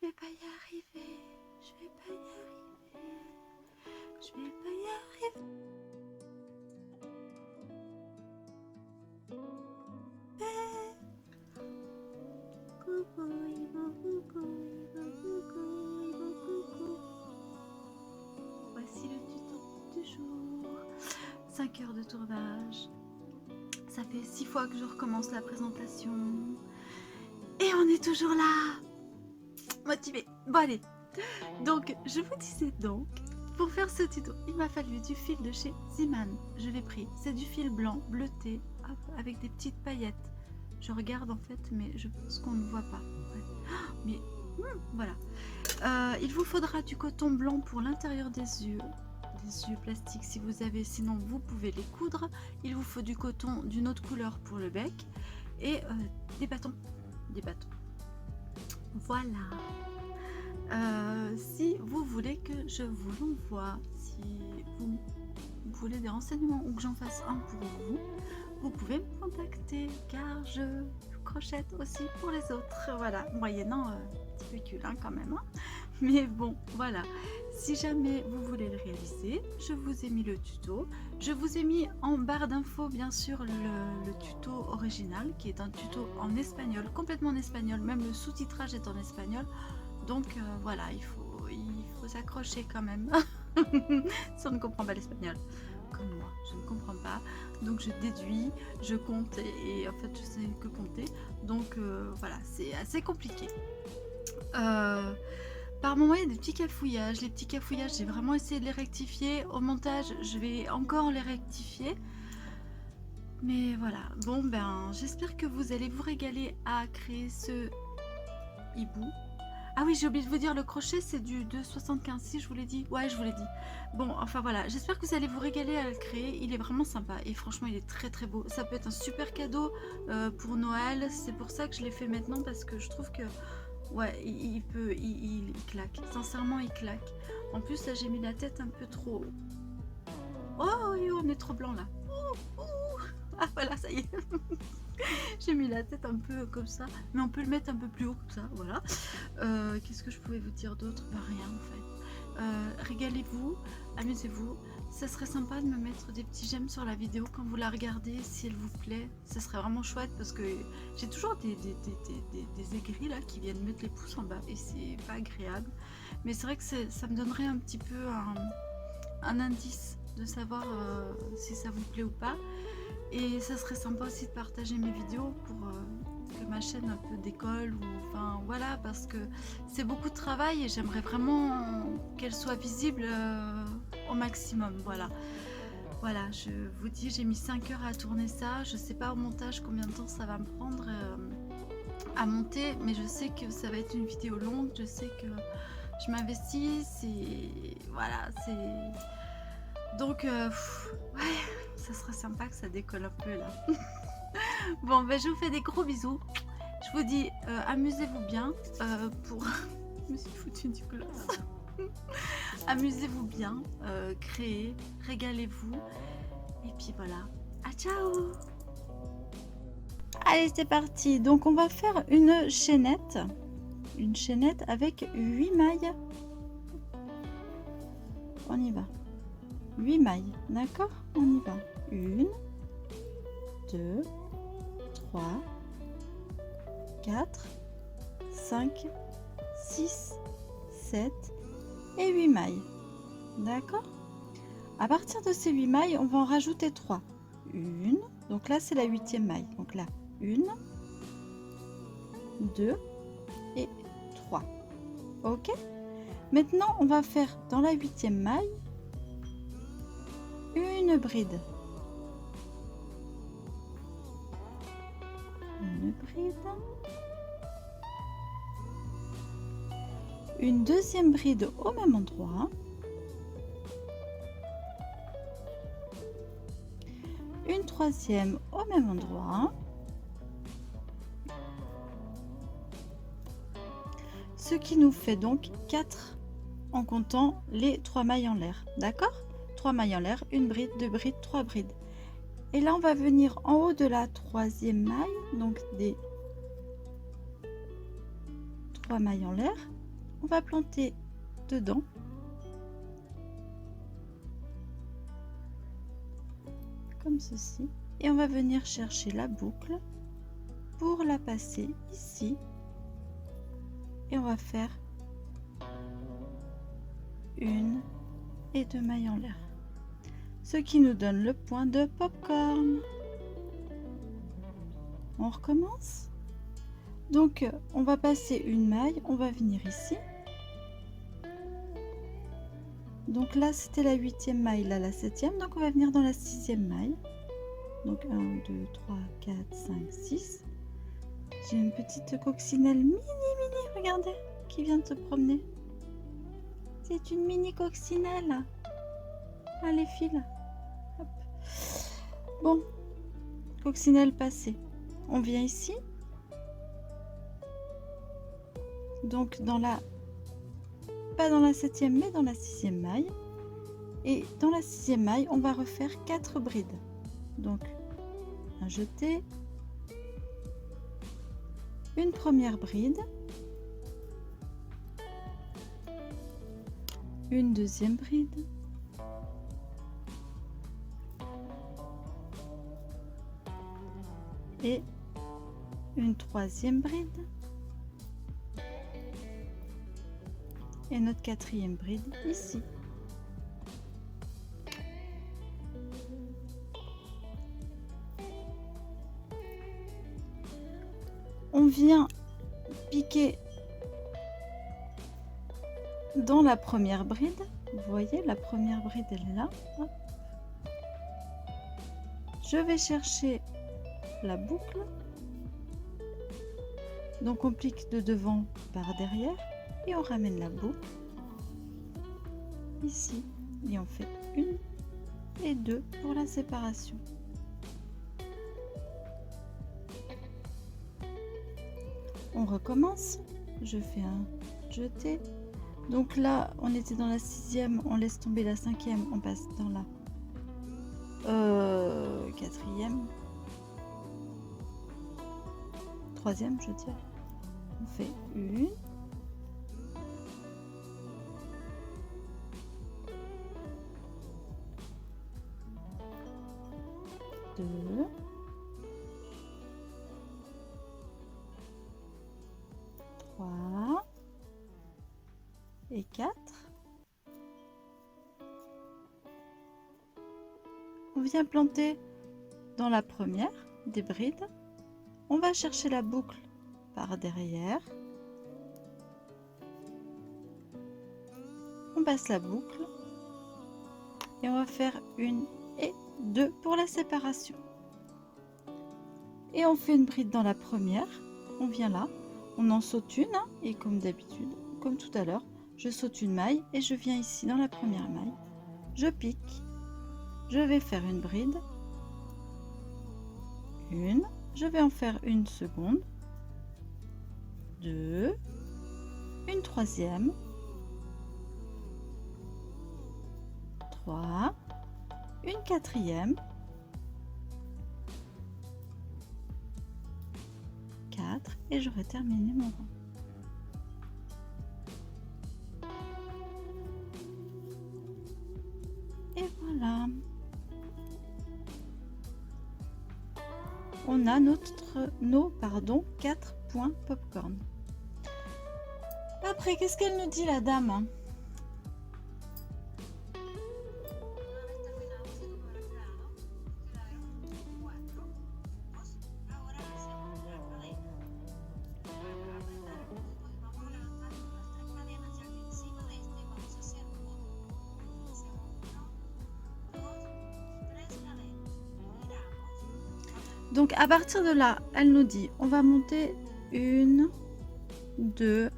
Je vais pas y arriver. Je vais pas y arriver. Je vais pas y arriver. Coucou, Ivo, coucou, Ivo, coucou, Ivo, coucou. Voici le tuto du jour. 5 heures de tournage. Ça fait 6 fois que je recommence la présentation. Et on est toujours là. Motivé. Bon allez. Donc, je vous disais donc, pour faire ce tuto, il m'a fallu du fil de chez Ziman. Je l'ai pris. C'est du fil blanc, bleuté, hop, avec des petites paillettes. Je regarde en fait, mais je pense qu'on ne voit pas. Ouais. Mais voilà. Il vous faudra du coton blanc pour l'intérieur des yeux plastiques si vous avez, sinon vous pouvez les coudre. Il vous faut du coton d'une autre couleur pour le bec et des bâtons. Voilà. Si vous voulez que je vous l'envoie, si vous voulez des renseignements ou que j'en fasse un pour vous, vous pouvez me contacter car je crochette aussi pour les autres. Voilà, moyennant un petit pécule quand même. Hein. Mais bon, voilà. Si jamais vous voulez le réaliser, je vous ai mis le tuto. Je vous ai mis en barre d'infos, bien sûr, le tuto original, qui est un tuto en espagnol, complètement en espagnol. Même le sous-titrage est en espagnol. Donc voilà, il faut s'accrocher quand même. Si on ne comprend pas l'espagnol, comme moi, je ne comprends pas. Donc je déduis, je compte et en fait je sais que compter. Donc voilà, c'est assez compliqué. Par moments, il y a des petits cafouillages. Les petits cafouillages, j'ai vraiment essayé de les rectifier. Au montage, je vais encore les rectifier. Mais voilà. Bon, ben, j'espère que vous allez vous régaler à créer ce hibou. Ah oui, j'ai oublié de vous dire, le crochet, c'est du 2,75. Si, je vous l'ai dit. Ouais, je vous l'ai dit. Bon, enfin voilà. J'espère que vous allez vous régaler à le créer. Il est vraiment sympa. Et franchement, il est très très beau. Ça peut être un super cadeau pour Noël. C'est pour ça que je l'ai fait maintenant. Parce que je trouve que... Ouais, il claque. Sincèrement, il claque. En plus, là, j'ai mis la tête un peu trop... Oh, on est trop blanc, là. Ah, voilà, ça y est. J'ai mis la tête un peu comme ça. Mais on peut le mettre un peu plus haut, comme ça, voilà. Qu'est-ce que je pouvais vous dire d'autre? Bah, rien, en fait. Régalez-vous, amusez-vous. Ça serait sympa de me mettre des petits j'aime sur la vidéo quand vous la regardez, si elle vous plaît. Ça serait vraiment chouette parce que j'ai toujours des aigris là qui viennent mettre les pouces en bas et c'est pas agréable. Mais c'est vrai que ça me donnerait un petit peu un indice de savoir si ça vous plaît ou pas. Et ça serait sympa aussi de partager mes vidéos pour que ma chaîne un peu décolle ou enfin voilà, parce que c'est beaucoup de travail et j'aimerais vraiment qu'elle soit visible au maximum. Voilà, je vous dis, j'ai mis 5 heures à tourner ça. Je sais pas au montage combien de temps ça va me prendre à monter, mais je sais que ça va être une vidéo longue. Je sais que je m'investis, voilà, c'est donc ouais, ça serait sympa que ça décolle un peu là. Bon, ben je vous fais des gros bisous. Je vous dis, amusez-vous bien pour... Je me suis foutu du gloss. Amusez-vous bien, créez, régalez-vous. Et puis voilà. Ah, ciao! Allez, c'est parti. Donc, on va faire une chaînette. Une chaînette avec 8 mailles. On y va. 8 mailles, d'accord? On y va. 1, 2, 3, 4, 5, 6, 7 et 8 mailles. D'accord? À partir de ces 8 mailles, on va en rajouter 3. Une, donc là c'est la 8e maille. Donc là, 1, 2 et 3. Ok? Maintenant, on va faire dans la 8e maille une bride. Une bride. Une deuxième bride au même endroit. Une troisième au même endroit. Ce qui nous fait donc 4 en comptant les 3 mailles en l'air. D'accord? 3 mailles en l'air, une bride, 2 brides, 3 brides. Et là, on va venir en haut de la 3e maille, donc des 3 mailles en l'air, on va planter dedans. Comme ceci. Et on va venir chercher la boucle pour la passer ici. Et on va faire 1 et 2 mailles en l'air. Ce qui nous donne le point de popcorn. On recommence. Donc on va passer une maille, on va venir ici. Donc là c'était la 8e maille, là la 7e, donc on va venir dans la 6e maille. Donc 1, 2, 3, 4, 5, 6. J'ai une petite coccinelle mini, regardez, qui vient de se promener. C'est une mini coccinelle. Allez, file. Hop. Bon, coccinelle passée. On vient ici. Donc dans la, pas dans la 7e, mais dans la 6e maille. Et dans la 6e maille, on va refaire 4 brides. Donc un jeté, une première bride, une deuxième bride, et une troisième bride, et notre 4e bride ici. On vient piquer dans la première bride. Vous voyez, la première bride, elle est là. Hop. Je vais chercher la boucle. Donc on pique de devant par derrière et on ramène la boucle ici. Et on fait 1 et 2 pour la séparation. On recommence. Je fais un jeté. Donc là, on était dans la 6e, on laisse tomber la 5e, on passe dans la 4e, 3e, je dirais. On fait 1, 2, 3 et 4. On vient planter dans la première des brides. On va chercher la boucle par derrière. On passe la boucle et on va faire 1 et 2 pour la séparation. Et on fait une bride dans la première. On vient là, on en saute une et comme d'habitude, comme tout à l'heure, je saute une maille et je viens ici dans la première maille. Je pique. Je vais faire une bride. Une. Je vais en faire une seconde. 2. Une troisième. 3. Une quatrième. 4. Et j'aurai terminé mon rang. Et voilà. On a nos 4 points popcorn. Après, qu'est-ce qu'elle nous dit la dame? Donc à partir de là, elle nous dit on va monter 1, 2,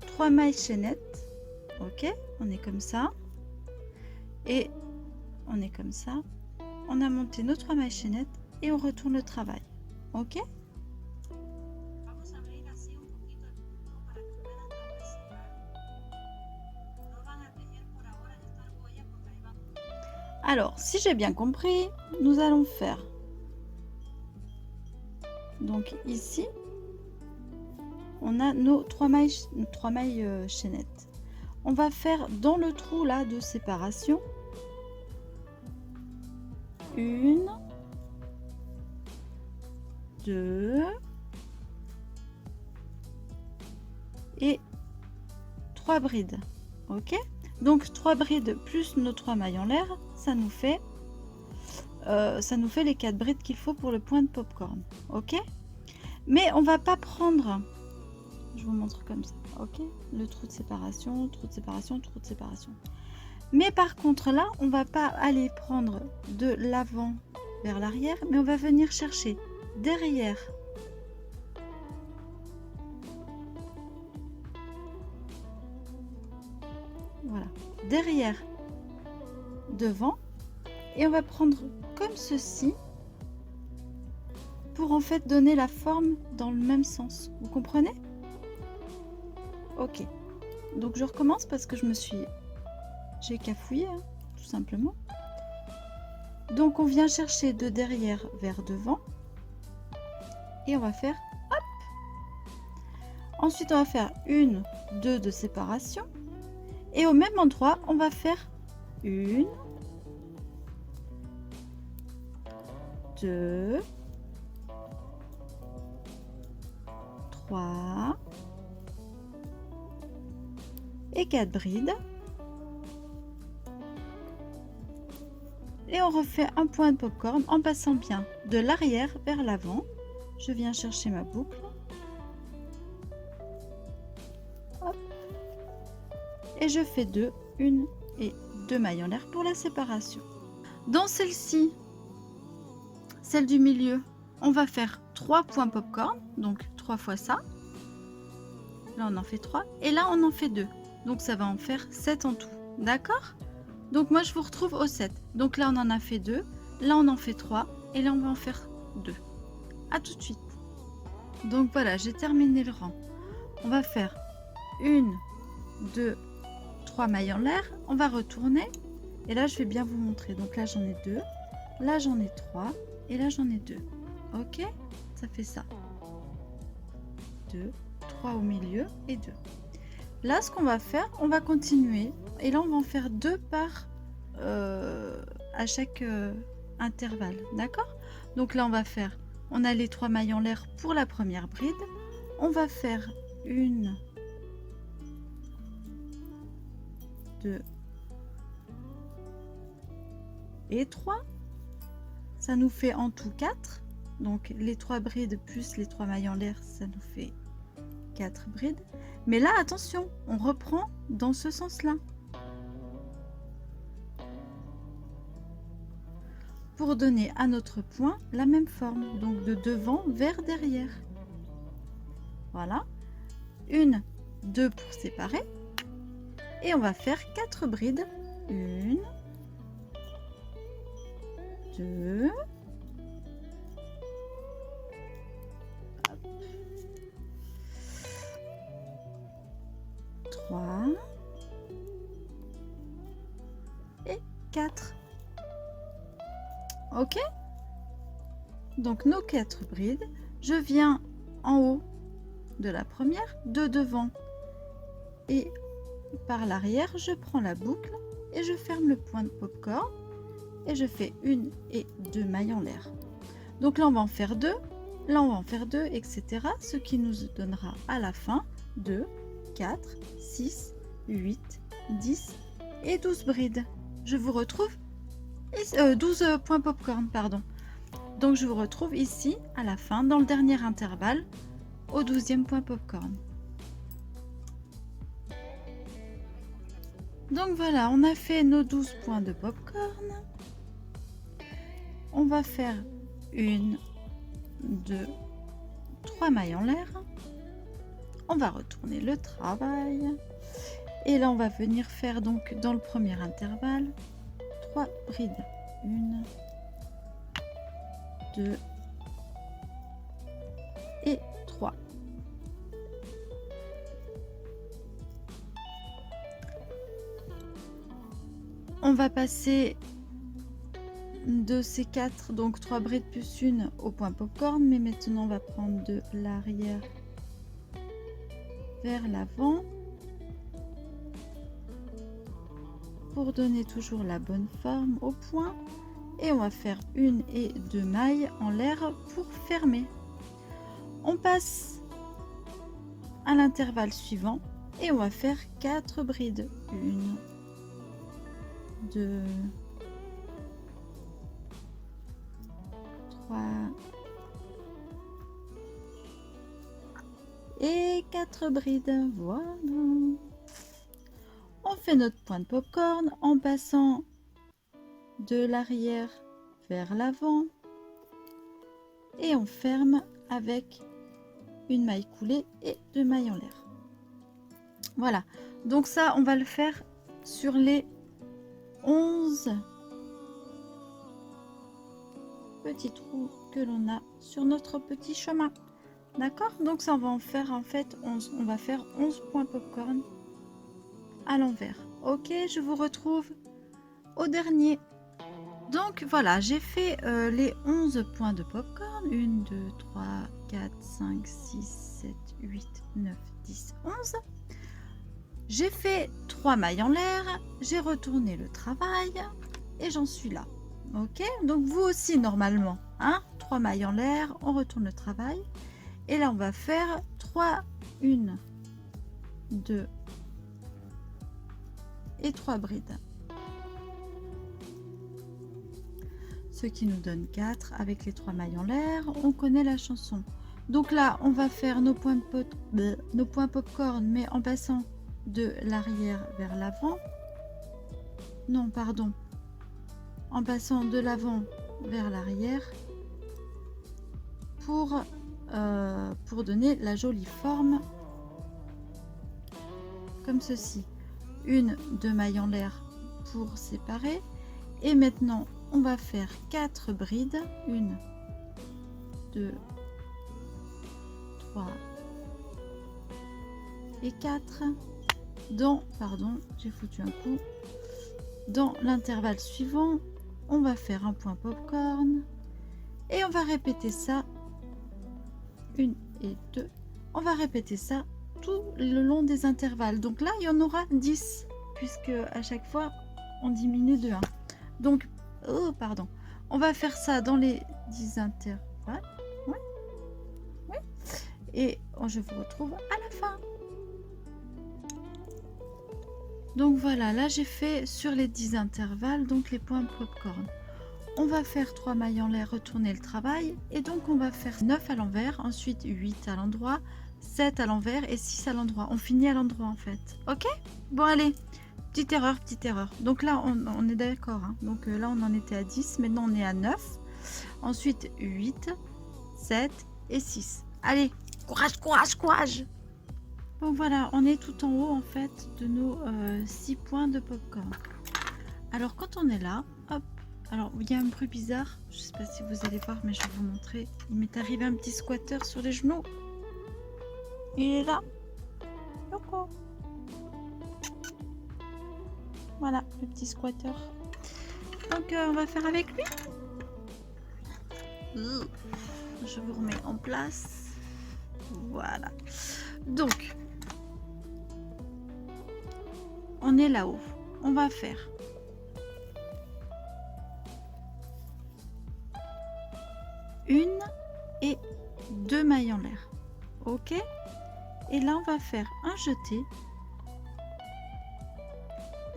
3 mailles chaînettes. Ok, on est comme ça. Et on est comme ça. On a monté nos 3 mailles chaînettes et on retourne le travail. Ok. Alors, si j'ai bien compris, nous allons faire donc ici on a nos 3 mailles chaînettes. On va faire dans le trou là de séparation 1, 2 et 3 brides. Ok, donc 3 brides plus nos 3 mailles en l'air, ça nous fait les 4 brides qu'il faut pour le point de popcorn. Ok, mais on va pas prendre, je vous montre comme ça. Ok, le trou de séparation, trou de séparation, trou de séparation. Mais par contre là, on va pas aller prendre de l'avant vers l'arrière, mais on va venir chercher derrière. Voilà, derrière, devant, et on va prendre comme ceci pour en fait donner la forme dans le même sens. Vous comprenez? Ok, donc je recommence parce que j'ai cafouillé, hein, tout simplement. Donc on vient chercher de derrière vers devant et on va faire hop. Ensuite on va faire 1, 2 de séparation et au même endroit on va faire 1, 2, 3 et 4 brides. Et on refait un point de popcorn en passant bien de l'arrière vers l'avant. Je viens chercher ma boucle. Hop. Et je fais 2, 1 et 2 mailles en l'air pour la séparation. Dans celle-ci, celle du milieu, on va faire 3 points popcorn, donc 3 fois ça. Là on en fait 3 et là on en fait 2. Donc ça va en faire 7 en tout. D'accord? Donc moi je vous retrouve au 7. Donc là on en a fait 2, là on en fait 3 et là on va en faire 2. À tout de suite. Donc voilà, j'ai terminé le rang. On va faire 1, 2, 3 mailles en l'air. On va retourner et là je vais bien vous montrer. Donc là j'en ai 2, là j'en ai 3 et là j'en ai 2. Ok, ça fait ça. 2, 3 au milieu et 2. Là ce qu'on va faire, on va continuer et là on va en faire 2 par à chaque intervalle. D'accord? Donc là on va faire, on a les 3 mailles en l'air pour la première bride. On va faire 1, 2 et 3. Ça nous fait en tout 4. Donc les 3 brides plus les 3 mailles en l'air, ça nous fait 4 brides. Mais là, attention, on reprend dans ce sens-là. Pour donner à notre point la même forme, donc de devant vers derrière. Voilà. 1, 2 pour séparer. Et on va faire 4 brides. 1, 2, 3 et 4. Ok, donc nos 4 brides, je viens en haut de la première, de devant et par l'arrière, je prends la boucle et je ferme le point de popcorn et je fais 1 et 2 mailles en l'air. Donc là on va en faire 2, là on va en faire 2, etc. Ce qui nous donnera à la fin 2, 4, 6, 8, 10 et 12 brides. Je vous retrouve 12 points popcorn, pardon. Donc je vous retrouve ici à la fin, dans le dernier intervalle, au 12e point popcorn. Donc voilà, on a fait nos 12 points de popcorn. On va faire 1, 2, 3 mailles en l'air. On va retourner le travail. Et là, on va venir faire donc dans le premier intervalle 3 brides. 1, 2 et 3. On va passer de ces 4, donc 3 brides plus 1 au point popcorn, mais maintenant on va prendre de l'arrière vers l'avant pour donner toujours la bonne forme au point. Et on va faire 1 et 2 mailles en l'air pour fermer. On passe à l'intervalle suivant et on va faire 4 brides. 1, 2, 3 et 4 brides. Voilà. On fait notre point de popcorn en passant de l'arrière vers l'avant et on ferme avec une maille coulée et 2 mailles en l'air. Voilà, donc ça on va le faire sur les 11 petits trous que l'on a sur notre petit chemin. D'accord, donc ça on va en faire en fait 11. On va faire 11 points popcorn à l'envers. Ok, je vous retrouve au dernier. Donc voilà, j'ai fait les 11 points de popcorn. 1, 2, 3, 4, 5, 6, 7, 8, 9, 10, 11. J'ai fait 3 mailles en l'air, j'ai retourné le travail et j'en suis là. Ok, donc vous aussi normalement, hein, 3 mailles en l'air, on retourne le travail. Et là on va faire 3, 1, 2 et 3 brides. Ce qui nous donne 4 avec les 3 mailles en l'air. On connaît la chanson. Donc là, on va faire nos points popcorn, mais en passant de l'arrière vers l'avant. Non, pardon. En passant de l'avant vers l'arrière pour donner la jolie forme comme ceci. 1, 2 mailles en l'air pour séparer. Et maintenant, on va faire 4 brides. 1, 2, 3 et 4. Pardon, j'ai foutu un coup. Dans l'intervalle suivant, on va faire un point popcorn. Et on va répéter ça. 1 et 2. On va répéter ça tout le long des intervalles. Donc là, il y en aura 10. Puisque à chaque fois, on diminue de 1. Donc, oh, pardon. On va faire ça dans les 10 intervalles. Oui. Oui. Et je vous retrouve à la fin. Donc voilà, là j'ai fait sur les 10 intervalles, donc les points popcorn. On va faire 3 mailles en l'air, retourner le travail. Et donc on va faire 9 à l'envers, ensuite 8 à l'endroit, 7 à l'envers et 6 à l'endroit. On finit à l'endroit en fait. Ok? Bon allez. Petite erreur, petite erreur. Donc là, on est d'accord. Hein. Donc là, on en était à 10. Maintenant, on est à 9. Ensuite, 8, 7 et 6. Allez, courage, courage, courage. Bon, voilà, on est tout en haut, en fait, de nos 6 points de popcorn. Alors, quand on est là, hop. Alors, il y a un bruit bizarre. Je ne sais pas si vous allez voir, mais je vais vous montrer. Il m'est arrivé un petit squatter sur les genoux. Il est là. Yoko. Voilà, le petit squatter. Donc, on va faire avec lui. Je vous remets en place. Voilà. Donc, on est là-haut. On va faire une et 2 mailles en l'air. Ok? Et là, on va faire un jeté.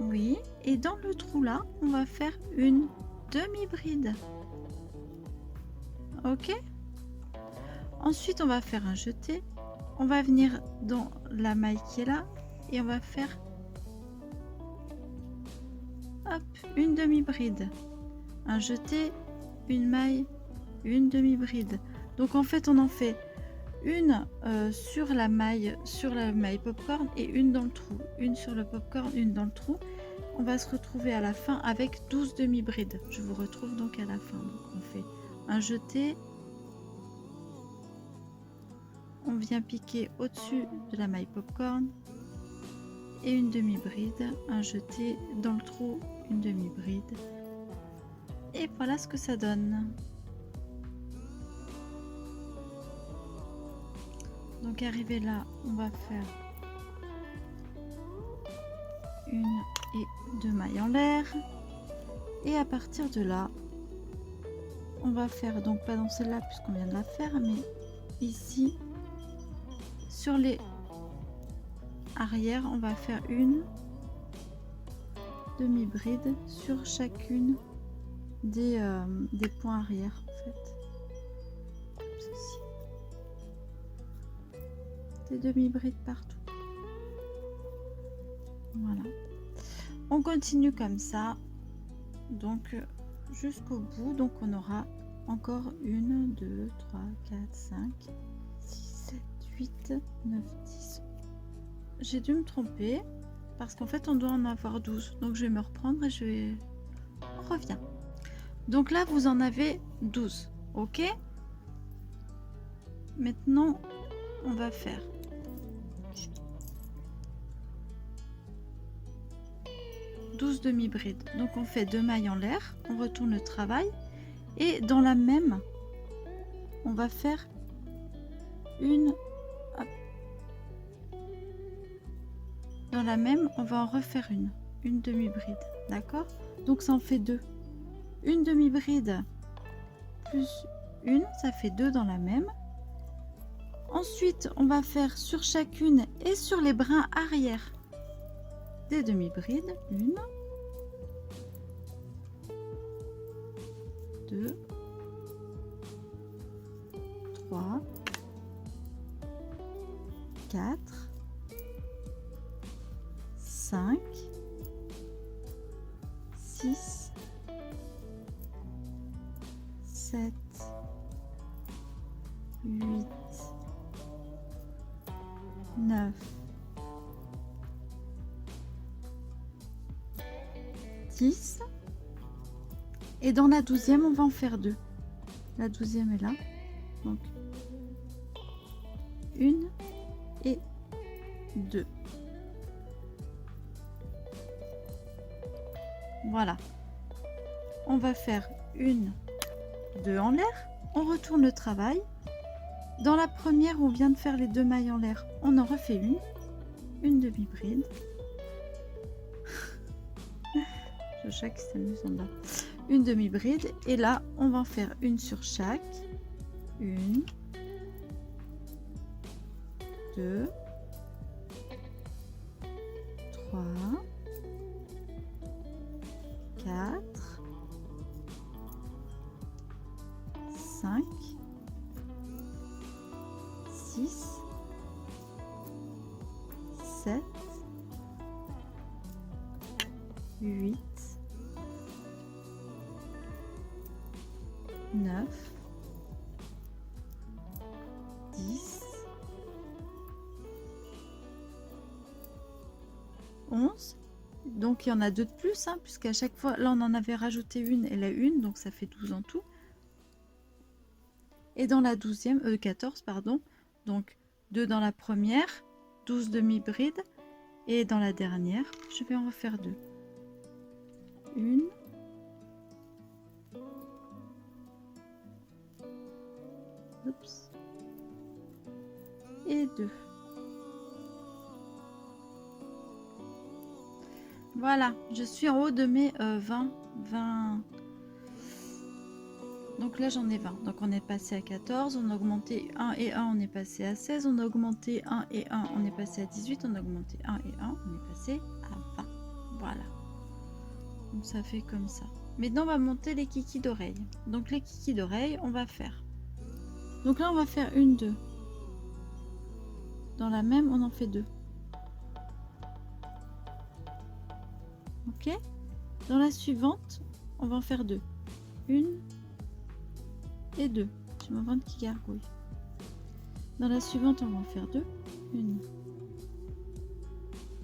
Oui, et dans le trou là, on va faire une demi-bride. Ok. Ensuite, on va faire un jeté. On va venir dans la maille qui est là et on va faire hop, une demi-bride. Un jeté, une maille, une demi-bride. Donc en fait, on en fait une sur la maille popcorn et une dans le trou. Une sur le popcorn, une dans le trou. On va se retrouver à la fin avec 12 demi-brides. Je vous retrouve donc à la fin. Donc on fait un jeté. On vient piquer au-dessus de la maille popcorn et une demi-bride, un jeté dans le trou, une demi-bride. Et voilà ce que ça donne. Donc arrivé là, on va faire une et deux mailles en l'air. Et à partir de là, on va faire, donc pas dans celle-là puisqu'on vient de la faire, mais ici, sur les arrières, on va faire une demi-bride sur chacune des points arrière en fait. Comme ceci. Des demi-brides partout. Voilà. On continue comme ça. Donc jusqu'au bout. Donc on aura encore 1, 2, 3, 4, 5, 6, 7, 8, 9, 10. J'ai dû me tromper parce qu'en fait on doit en avoir 12. Donc je vais me reprendre et on revient. Donc là vous en avez 12. Ok. Maintenant on va faire demi-brides. Donc on fait 2 mailles en l'air, on retourne le travail et dans la même on va faire une, dans la même on va en refaire une demi-bride, d'accord? Donc ça en fait 2, une demi-bride plus une, ça fait 2 dans la même. Ensuite on va faire sur chacune et sur les brins arrière des demi-brides, 1, 2, 3, 4, 5, 6, 7, 8, 9, 10. Et dans la 12e, on va en faire 2. La 12e est là. Donc, 1 et 2. Voilà. On va faire 1, 2 en l'air. On retourne le travail. Dans la première, on vient de faire les 2 mailles en l'air. On en refait une demi-bride. Le chat qui s'amuse en bas. Une demi-bride et là on va en faire une sur chaque. 1, 2, 3, 4, 5, 6, 7, 8, 9, 10, 11. Donc il y en a 2 de plus, hein, puisqu'à chaque fois, là on en avait rajouté une et la une, donc ça fait 12 en tout. Et dans la 12e, 14 pardon, donc 2 dans la première, 12 demi-brides, et dans la dernière, je vais en refaire 2. 1, oups, et 2. Voilà, je suis en haut de mes 20. Donc là j'en ai 20. Donc on est passé à 14, on a augmenté 1 et 1, on est passé à 16, on a augmenté 1 et 1, on est passé à 18, on a augmenté 1 et 1, on est passé à 20. Voilà. Donc ça fait comme ça. Maintenant on va monter les kikis d'oreille. Donc les kikis d'oreille, on va faire. Donc là on va faire 1, 2. Dans la même, on en fait 2. Ok. Dans la suivante, on va en faire 2. 1 et 2. J'ai mon ventre qui gargouille. Dans la suivante, on va en faire 2. 1.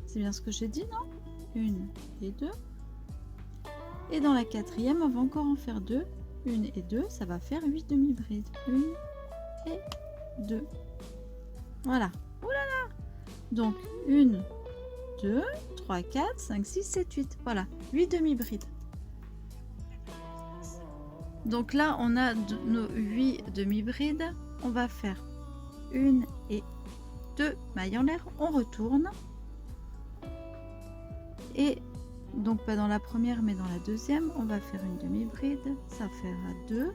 C'est bien ce que j'ai dit, non? 1 et 2. Et dans la 4e, on va encore en faire 2. 1 et 2, ça va faire 8 demi-brides. 1 et 2. Voilà. Ouh là là. Donc 1, 2, 3, 4, 5, 6, 7, 8. Voilà, 8 demi-brides. Donc là, on a nos 8 demi-brides. On va faire 1 et 2 mailles en l'air. On retourne. Et donc pas dans la première mais dans la deuxième, on va faire une demi-bride. Ça fera 2,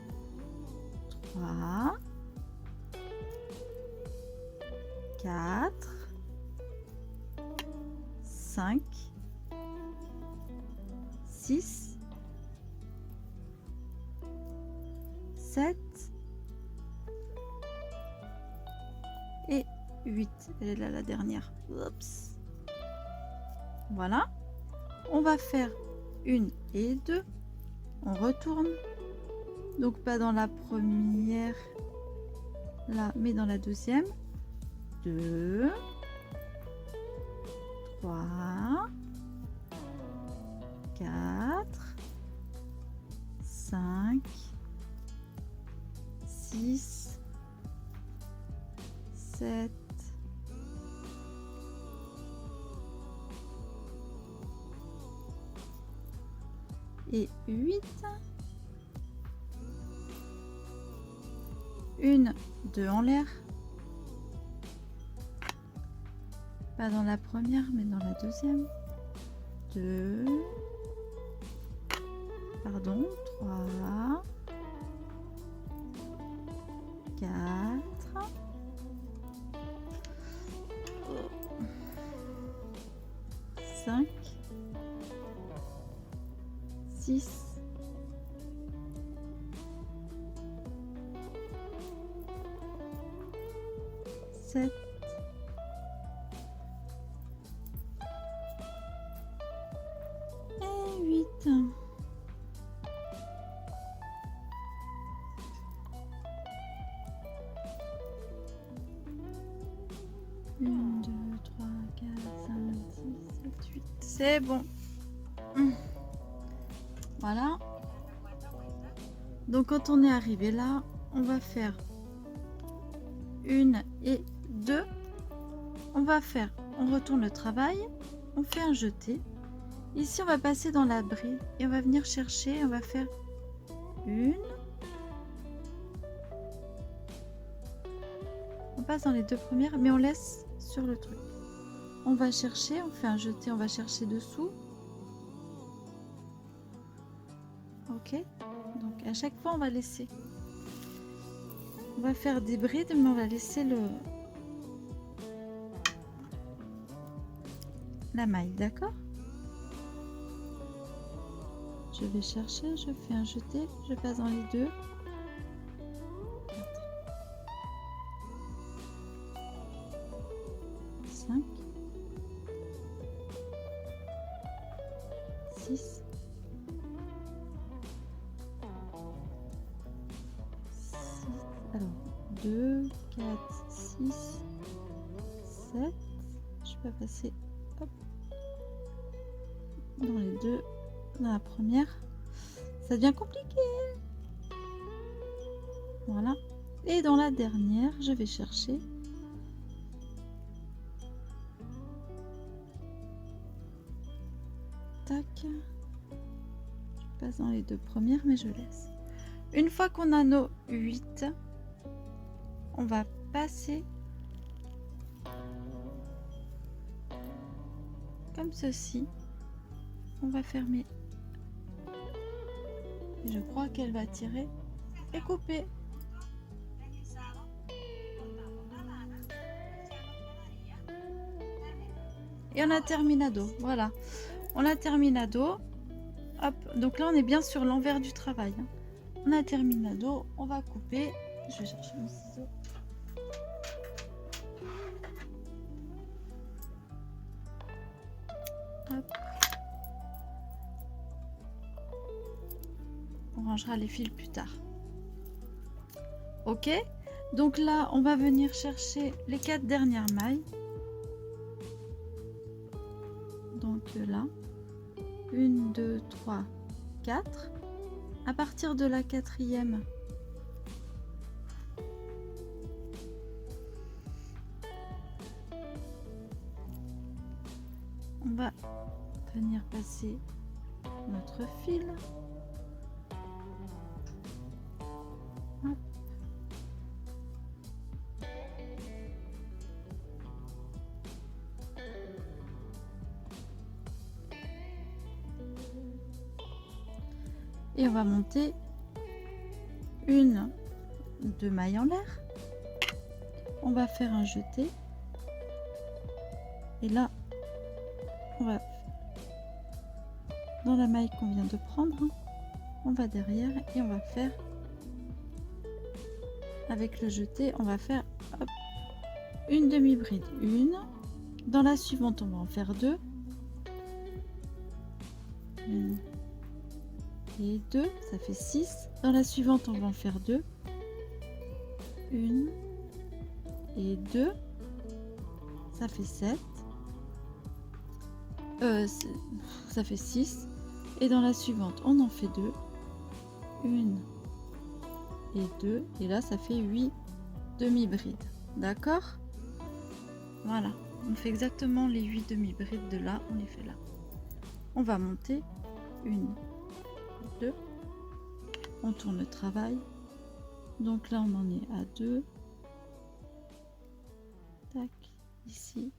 3, 4, 5, 6, 7 et 8. Elle est là la dernière. Oups. Voilà. On va faire 1 et 2. On retourne. Donc pas dans la première là, mais dans la deuxième. 2, 3, 4, 5, 6, 7, 8. 1, 2 en l'air. Pas dans la première, mais dans la deuxième. 2, pardon, 3, 4, 5, 6, 7, 8. Une, 2, 3, 4, 5, 6, 7, 8. C'est bon. Voilà. Donc quand on est arrivé là, on va faire 1 et 2. On va faire, on retourne le travail, on fait un jeté. Ici, on va passer dans la bride et on va venir chercher, on va faire 1. On passe dans les 2 premières, mais on laisse sur le truc. On va chercher, on fait un jeté, on va chercher dessous. Ok, donc à chaque fois, on va laisser. On va faire des brides, mais on va laisser la maille, d'accord? Je vais chercher, je fais un jeté, je passe dans les 2. 5, 6, 6, alors 2, 4, 6, 7. Je peux passer hop, dans les 2, dans la première. Ça devient compliqué. Voilà. Et dans la dernière, je vais chercher. Tac. Je passe dans les 2 premières, mais je laisse. Une fois qu'on a nos 8, on va passer comme ceci. On va fermer. Et je crois qu'elle va tirer et couper. Et on a terminado. Voilà. On a terminado. Hop. Donc là, on est bien sur l'envers du travail. On a terminado. On va couper. Je vais chercher mon ciseau. Hop. On rangera les fils plus tard. Ok. Donc là, on va venir chercher les 4 dernières mailles. Donc là, 1, 2, 3, 4. À partir de la 4e, on va venir passer notre fil. Hop. Et on va monter une, 2 mailles en l'air. On va faire un jeté. Et là, on va dans la maille qu'on vient de prendre, on va derrière et on va faire avec le jeté, on va faire hop, une demi-bride, une. Dans la suivante, on va en faire 2. Une et 2, ça fait 6. Dans la suivante, on va en faire 2. Une et 2, ça fait 7. Ça fait 6. Et dans la suivante, on en fait 2. Une et 2. Et là, ça fait 8 demi-brides. D'accord? Voilà. On fait exactement les 8 demi-brides de là. On les fait là. On va monter. 1, 2. On tourne le travail. Donc là, on en est à 2. Tac. Ici.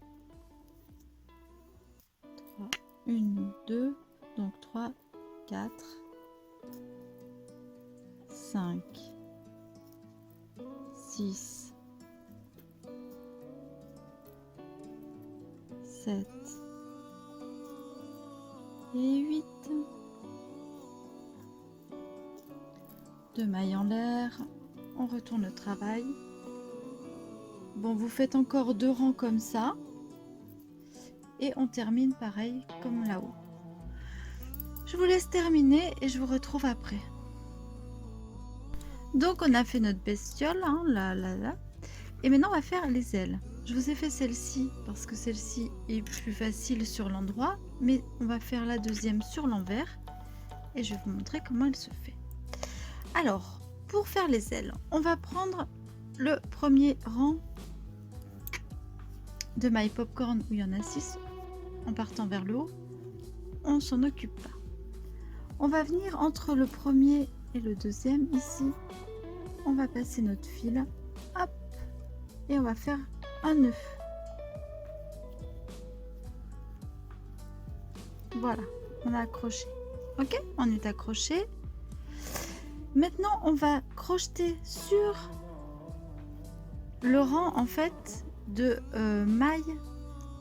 3. 1, 2. Donc 3, 4, 5, 6, 7 et 8. 2 mailles en l'air. On retourne le travail. Bon, vous faites encore 2 rangs comme ça. Et on termine pareil comme là-haut. Je vous laisse terminer et je vous retrouve après. Donc on a fait notre bestiole, hein, là. Et maintenant on va faire les ailes. Je vous ai fait celle-ci parce que celle-ci est plus facile sur l'endroit, mais on va faire la deuxième sur l'envers et je vais vous montrer comment elle se fait. Alors, pour faire les ailes, on va prendre le premier rang de mailles popcorn où il y en a 6 en partant vers le haut. On s'en occupe pas. On va venir entre le premier et le deuxième ici. On va passer notre fil, hop, et on va faire un nœud. Voilà, on a accroché. Ok, on est accroché. Maintenant, on va crocheter sur le rang en fait de mailles.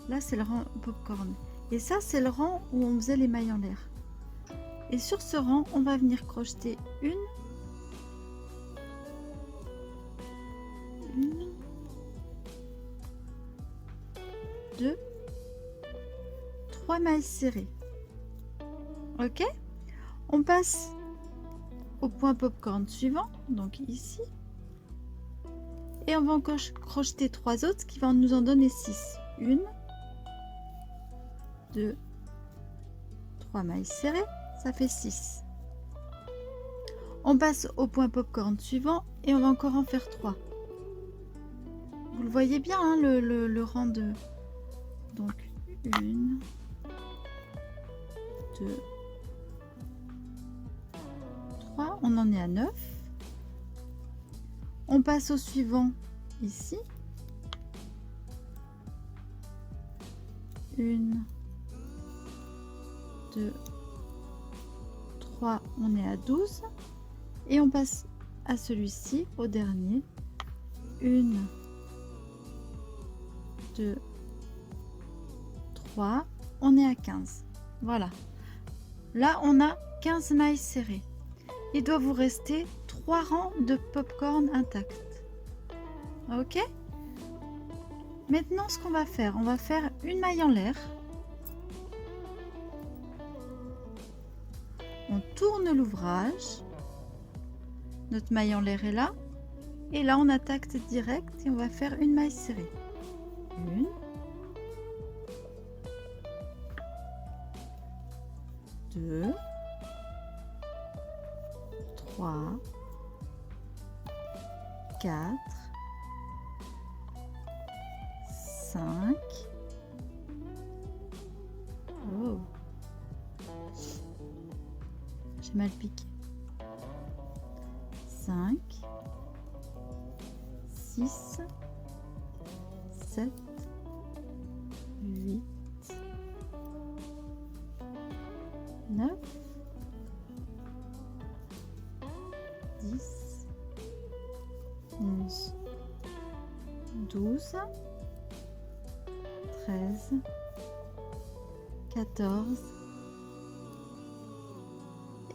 Là, c'est le rang popcorn. Et ça, c'est le rang où on faisait les mailles en l'air. Et sur ce rang, on va venir crocheter une, 2, 3 mailles serrées. Ok, on passe au point popcorn suivant, donc ici, et on va encore crocheter 3 autres qui vont nous en donner 6. 1, 2, 3 mailles serrées, ça fait 6. On passe au point popcorn suivant et on va encore en faire 3. Vous le voyez bien, hein, le rang de... Donc 1, 2, 3, on en est à 9. On passe au suivant ici. 1, 2, 3, on est à 12. Et on passe à celui-ci, au dernier. 1, 2, 3, on est à 15. Voilà. Là, on a 15 mailles serrées. Il doit vous rester 3 rangs de popcorn intacts. Ok? Maintenant, ce qu'on va faire, on va faire une maille en l'air. On tourne l'ouvrage. Notre maille en l'air est là. Et là, on attaque direct et on va faire une maille serrée. 1, 2, 3, 4, 5. Oh, j'ai mal piqué. 5, 6, 7, 8, 9, 12, 13, 14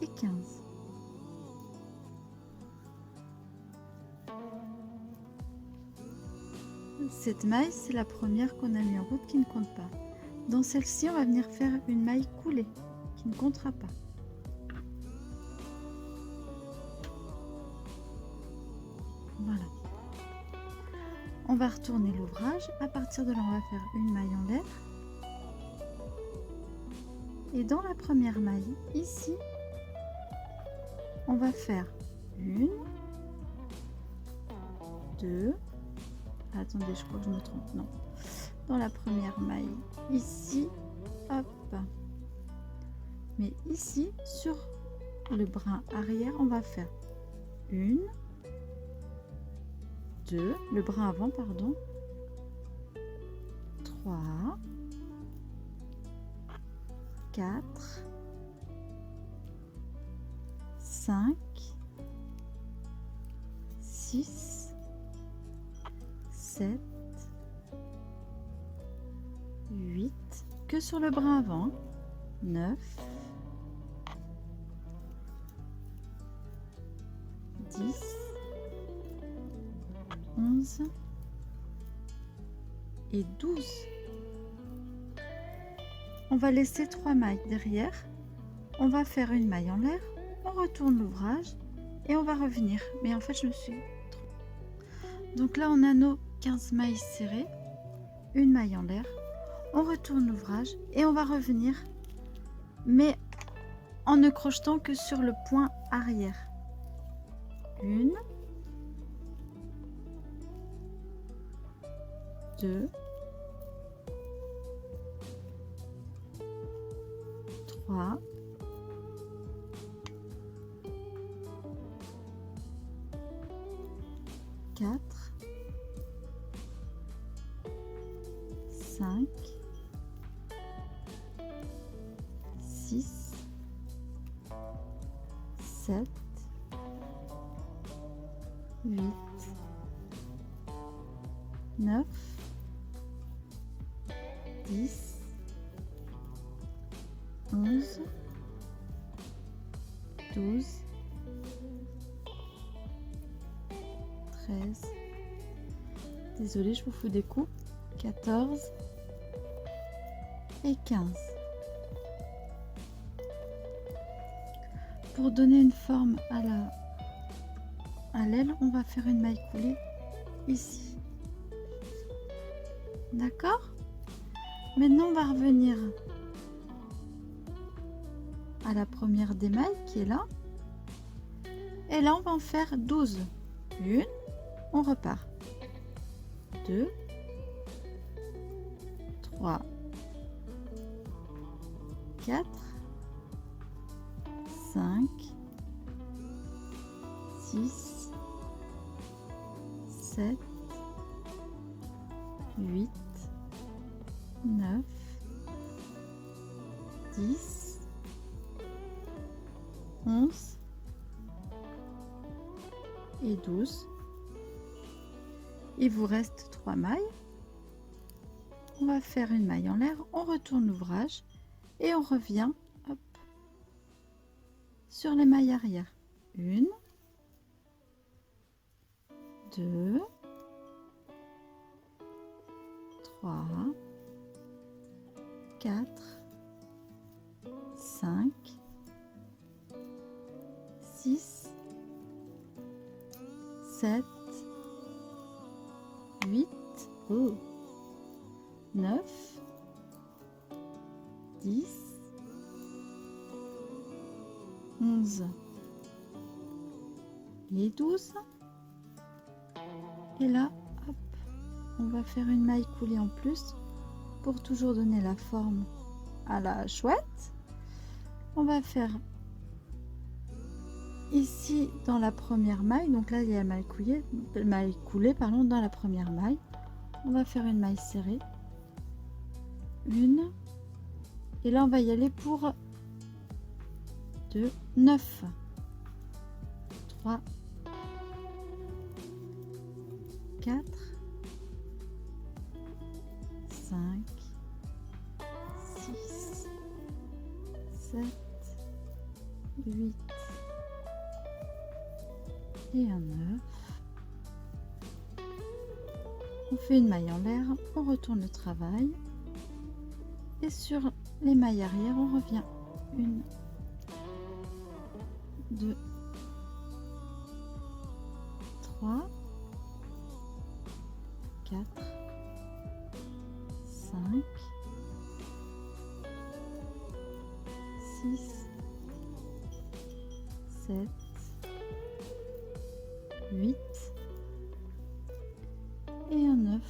et 15. Cette maille, c'est la première qu'on a mis en route qui ne compte pas. Dans celle-ci, on va venir faire une maille coulée qui ne comptera pas. Voilà. On va retourner l'ouvrage. À partir de là, on va faire une maille en l'air. Et dans la première maille, ici, on va faire une, deux. Attendez, je crois que je me trompe. Non. Dans la première maille, ici, hop. Mais ici, sur le brin arrière, on va faire une, deux, le brin avant, pardon, 3, 4, 5, 6, 7, 8, que sur le brin avant, 9, 10, 11 et 12. On va laisser 3 mailles derrière. On va faire une maille en l'air. On retourne l'ouvrage et on va revenir. Mais en fait, je me suis trompée. Donc là, on a nos 15 mailles serrées. Une maille en l'air. On retourne l'ouvrage et on va revenir. Mais en ne crochetant que sur le point arrière. Une. 2, 3, 4, 5, 6, 7, 8, 9, 10, 11, 12, 13, désolée, je vous fous des coups, 14 et 15. Pour donner une forme à l'aile, on va faire une maille coulée ici. D'accord? Maintenant, on va revenir à la première des mailles qui est là. Et là, on va en faire 12. Une, on repart. 2, 3, 4, 5, 6, 7, 8, 9, 10, 11 et 12. Il vous reste 3 mailles. On va faire une maille en l'air, on retourne l'ouvrage et on revient, hop, sur les mailles arrière. 1, 2, 3, 4, 5, 6, 7, 8, 9, 10, 11 et 12. Et là, hop, on va faire une maille coulée en plus pour toujours donner la forme à la chouette. On va faire ici dans la première maille, donc là il y a la maille coulée pardon, dans la première maille. On va faire une maille serrée, une, et là on va y aller pour 2, 9, 3, 4, 5, 6, 7, 8 et un 9. On fait une maille en l'air, on retourne le travail et sur les mailles arrière on revient 1, 2, 3, 4, 5, 6, 7, 8 et un 9.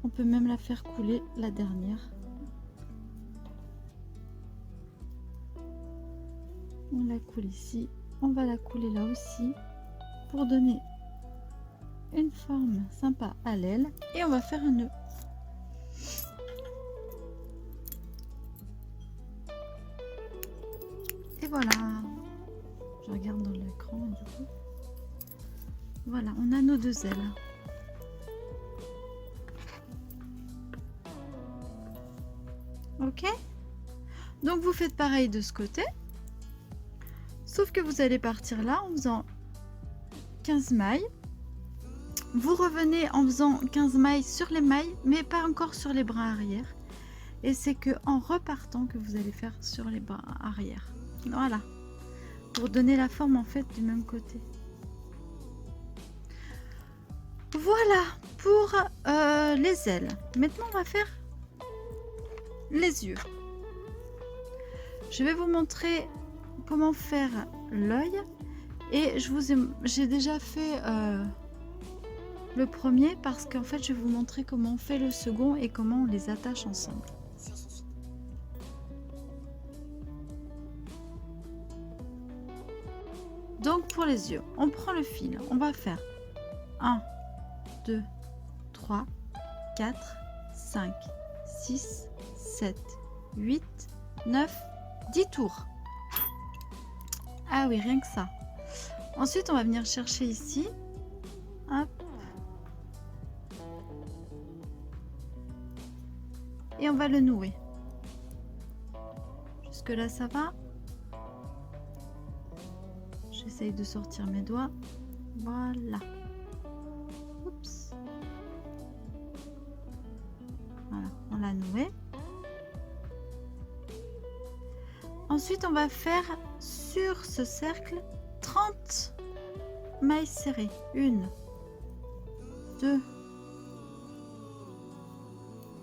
On peut même la faire couler la dernière. On la coule ici, on va la couler là aussi pour donner une forme sympa à l'aile et on va faire un nœud. Et voilà, je regarde dans l'écran du coup. Voilà, on a nos 2 ailes. Ok, donc vous faites pareil de ce côté, sauf que vous allez partir là en faisant 15 mailles. Vous revenez en faisant 15 mailles sur les mailles, mais pas encore sur les bras arrière. Et c'est que en repartant que vous allez faire sur les bras arrière. Voilà, pour donner la forme en fait du même côté. Voilà pour les ailes. Maintenant on va faire les yeux. Je vais vous montrer comment faire l'œil et j'ai déjà fait le premier parce qu'en fait je vais vous montrer comment on fait le second et comment on les attache ensemble. Donc pour les yeux, on prend le fil, on va faire 1, 2, 3, 4, 5, 6, 7, 8, 9, 10 tours. Ah oui, rien que ça. Ensuite, on va venir chercher ici. Hop. Et on va le nouer. Jusque là, ça va. J'essaye de sortir mes doigts. Voilà. Oups. Voilà, on l'a noué. Ensuite, on va faire sur ce cercle 30 mailles serrées. 1, 2,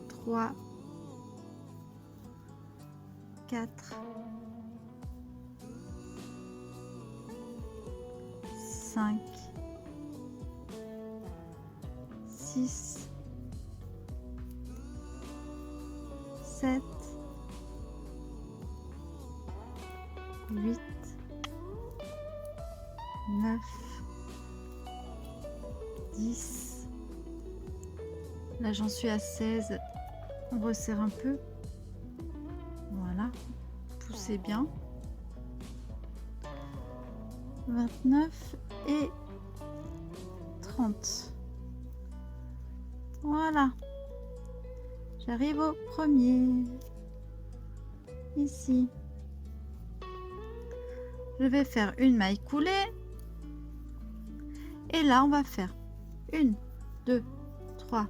3, 4, 5, 6, 7, 8, 9, 10. Là, j'en suis à 16. On resserre un peu. Voilà. Poussez bien. 29 et 30. Voilà. J'arrive au premier. Ici. Je vais faire une maille coulée. Et là, on va faire 1, 2, 3,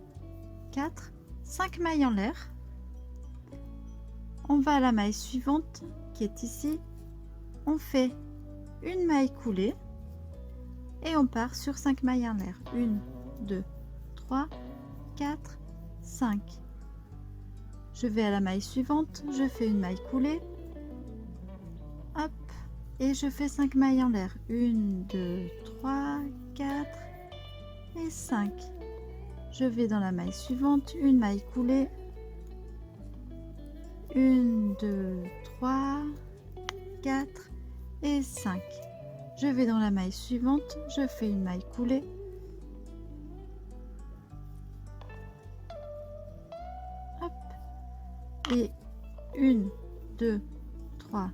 4, 5 mailles en l'air. On va à la maille suivante qui est ici. On fait une maille coulée et on part sur 5 mailles en l'air. 1, 2, 3, 4, 5. Je vais à la maille suivante, je fais une maille coulée. Hop, et je fais 5 mailles en l'air. 1, 2, 3, 4 et 5. Je vais dans la maille suivante, une maille coulée. 1, 2, 3, 4 et 5. Je vais dans la maille suivante, je fais une maille coulée. Hop. Et 1, 2, 3,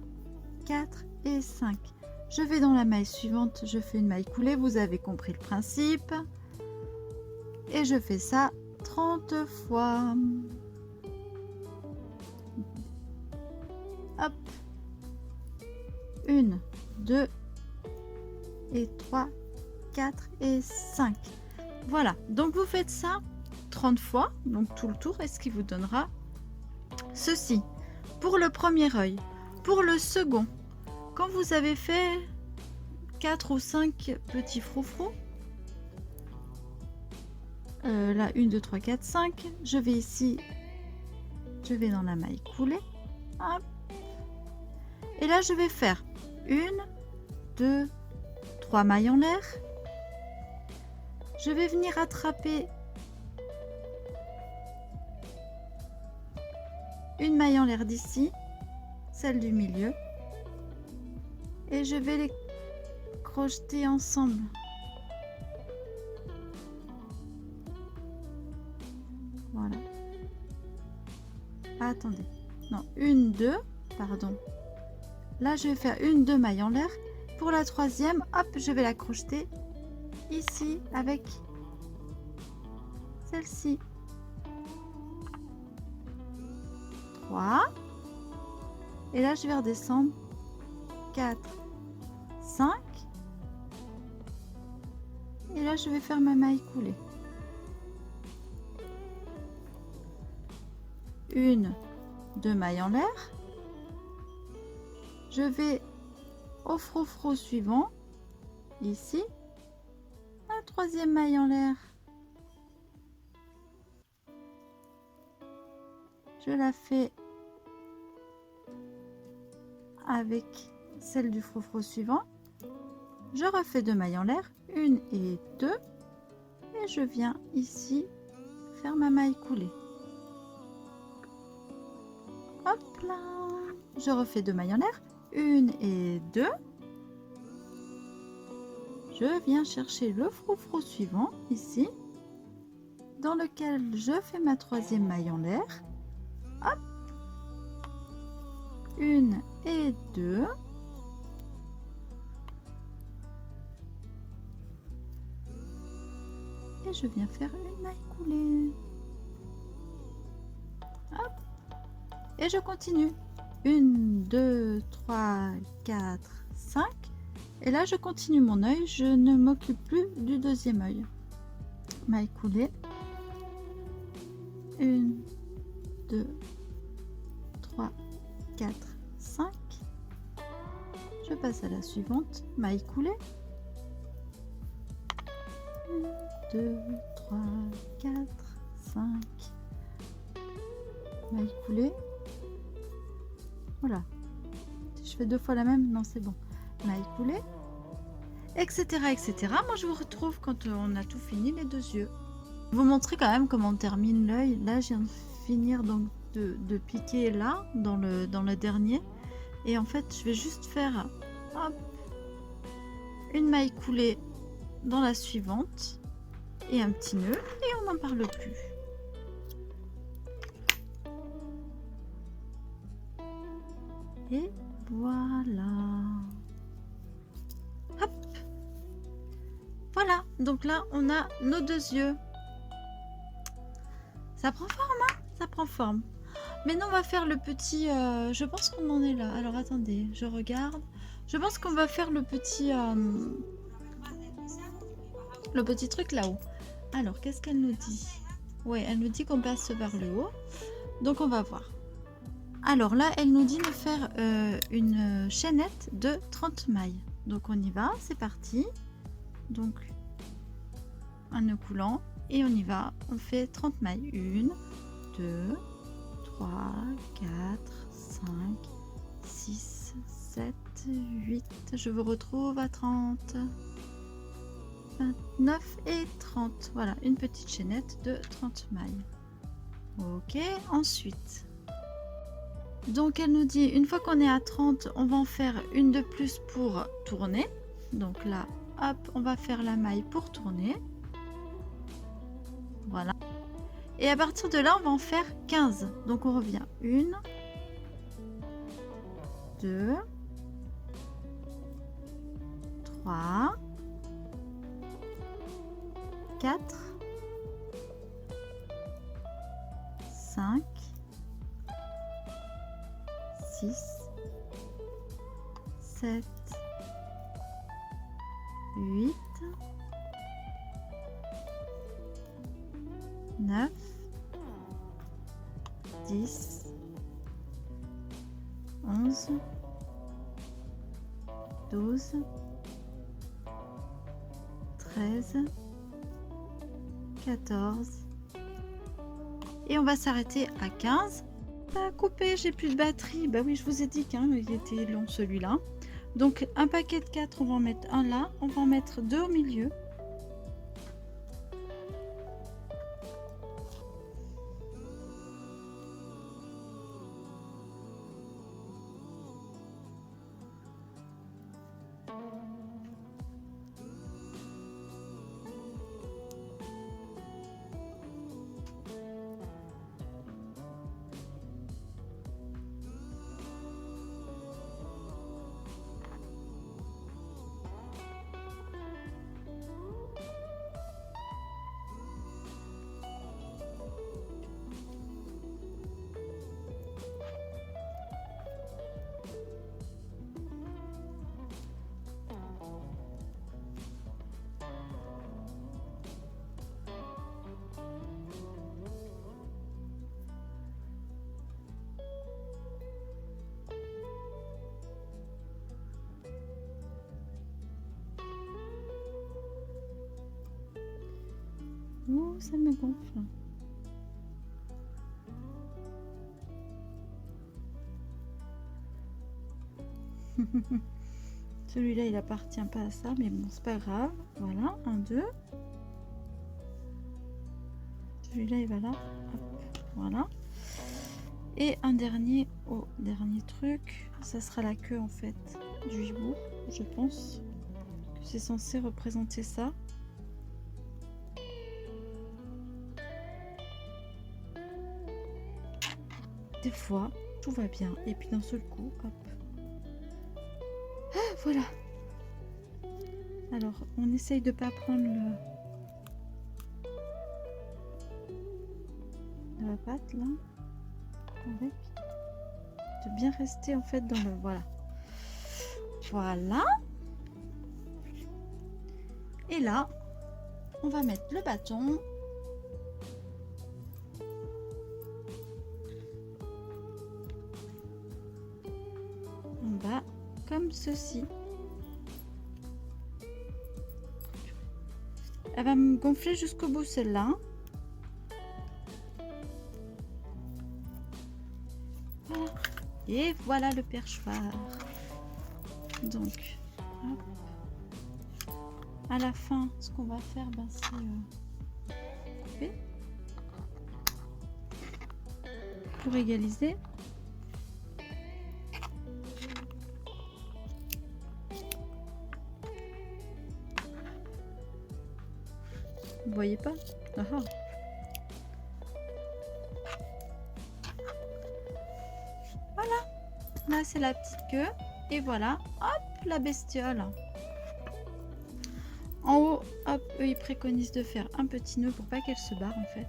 4 et 5. Je vais dans la maille suivante, je fais une maille coulée, vous avez compris le principe. Et je fais ça 30 fois. Hop. 1, 2 et 3, 4 et 5. Voilà, donc vous faites ça 30 fois, donc tout le tour, et ce qui vous donnera ceci. Pour le premier œil. Pour le second, quand vous avez fait 4 ou 5 petits froufrous, là 1, 2, 3, 4, 5, je vais ici, je vais dans la maille coulée, hop. Et là je vais faire 1, 2, 3 mailles en l'air. Je vais venir attraper une maille en l'air d'ici, celle du milieu, et je vais les crocheter ensemble. Voilà. Ah, attendez. Non, 1, 2, pardon. Là, je vais faire 1, 2 mailles en l'air. Pour la troisième, hop, je vais la crocheter ici avec celle-ci. 3. Et là, je vais redescendre 4, 5. Et là, je vais faire ma maille coulée. 1, 2 mailles en l'air. Je vais au froufrou suivant, ici, la troisième maille en l'air. Je la fais avec celle du froufrou suivant. Je refais 2 mailles en l'air, 1 et 2, et je viens ici faire ma maille coulée. Hop là, je refais 2 mailles en l'air, 1 et 2. Je viens chercher le froufrou suivant ici, dans lequel je fais ma troisième maille en l'air. Hop, 1 et 2. Et je viens faire une maille coulée. Hop. Et je continue. 1, 2, 3, 4, 5. Et là, je continue mon œil. Je ne m'occupe plus du deuxième œil. Maille coulée. 1, 2, 3, 4, 5. Je passe à la suivante. Maille coulée. 1, 2, 3, 4, 5. Maille coulée. Voilà. Si je fais 2 fois la même, non, c'est bon. Maille coulée, etc., etc. Moi, je vous retrouve quand on a tout fini, les 2 yeux. Je vais vous montrer quand même comment on termine l'œil. Là, je viens de finir donc de piquer là, dans le dernier. Et en fait, je vais juste faire hop, une maille coulée dans la suivante et un petit nœud, et on n'en parle plus. Et voilà. Hop. Voilà. Donc là, on a nos 2 yeux. Ça prend forme, hein? Ça prend forme. Maintenant, on va faire le petit... je pense qu'on en est là. Alors, attendez, je regarde. Je pense qu'on va faire le petit truc là-haut. Alors, qu'est-ce qu'elle nous dit? Oui, elle nous dit qu'on passe vers le haut. Donc, on va voir. Alors là, elle nous dit de faire une chaînette de 30 mailles. Donc, on y va. C'est parti. Donc, un nœud coulant. Et on y va. On fait 30 mailles. 1, 2, 3, 4, 5, 6, 7, 8. Je vous retrouve à 30. 29 et 30. Voilà, une petite chaînette de 30 mailles. Ok, ensuite. Donc elle nous dit, une fois qu'on est à 30, on va en faire une de plus pour tourner. Donc là, hop, on va faire la maille pour tourner. Voilà. Et à partir de là, on va en faire 15. Donc on revient 1, 2, 3, 4, 5, 6, 7, 8, 9, 10, 11, 12, 13, 14 et on va s'arrêter à 15. Ça a coupé, j'ai plus de batterie. Bah oui, je vous ai dit qu'il était long celui-là. Donc un paquet de 4, on va en mettre un là, on va en mettre 2 au milieu. Oh, ça me gonfle. Celui-là, il appartient pas à ça, mais bon, c'est pas grave. Voilà, 1, 2. Celui-là, il va là. Hop, voilà. Et un dernier au dernier truc. Ça sera la queue, en fait, du hibou. Je pense que c'est censé représenter ça. Des fois, tout va bien. Et puis d'un seul coup, hop. Ah, voilà. Alors, on essaye de pas prendre la patte là. Avec. De bien rester en fait dans le... Voilà. Voilà. Et là, on va mettre le bâton. En bas, comme ceci. Elle va me gonfler jusqu'au bout celle-là. Voilà. Et voilà le perchoir. Donc, hop. À la fin, ce qu'on va faire, ben, c'est couper pour égaliser. Vous voyez pas? Ah ah. Voilà, là c'est la petite queue et voilà, hop, la bestiole. En haut, hop, eux ils préconisent de faire un petit nœud pour pas qu'elle se barre en fait.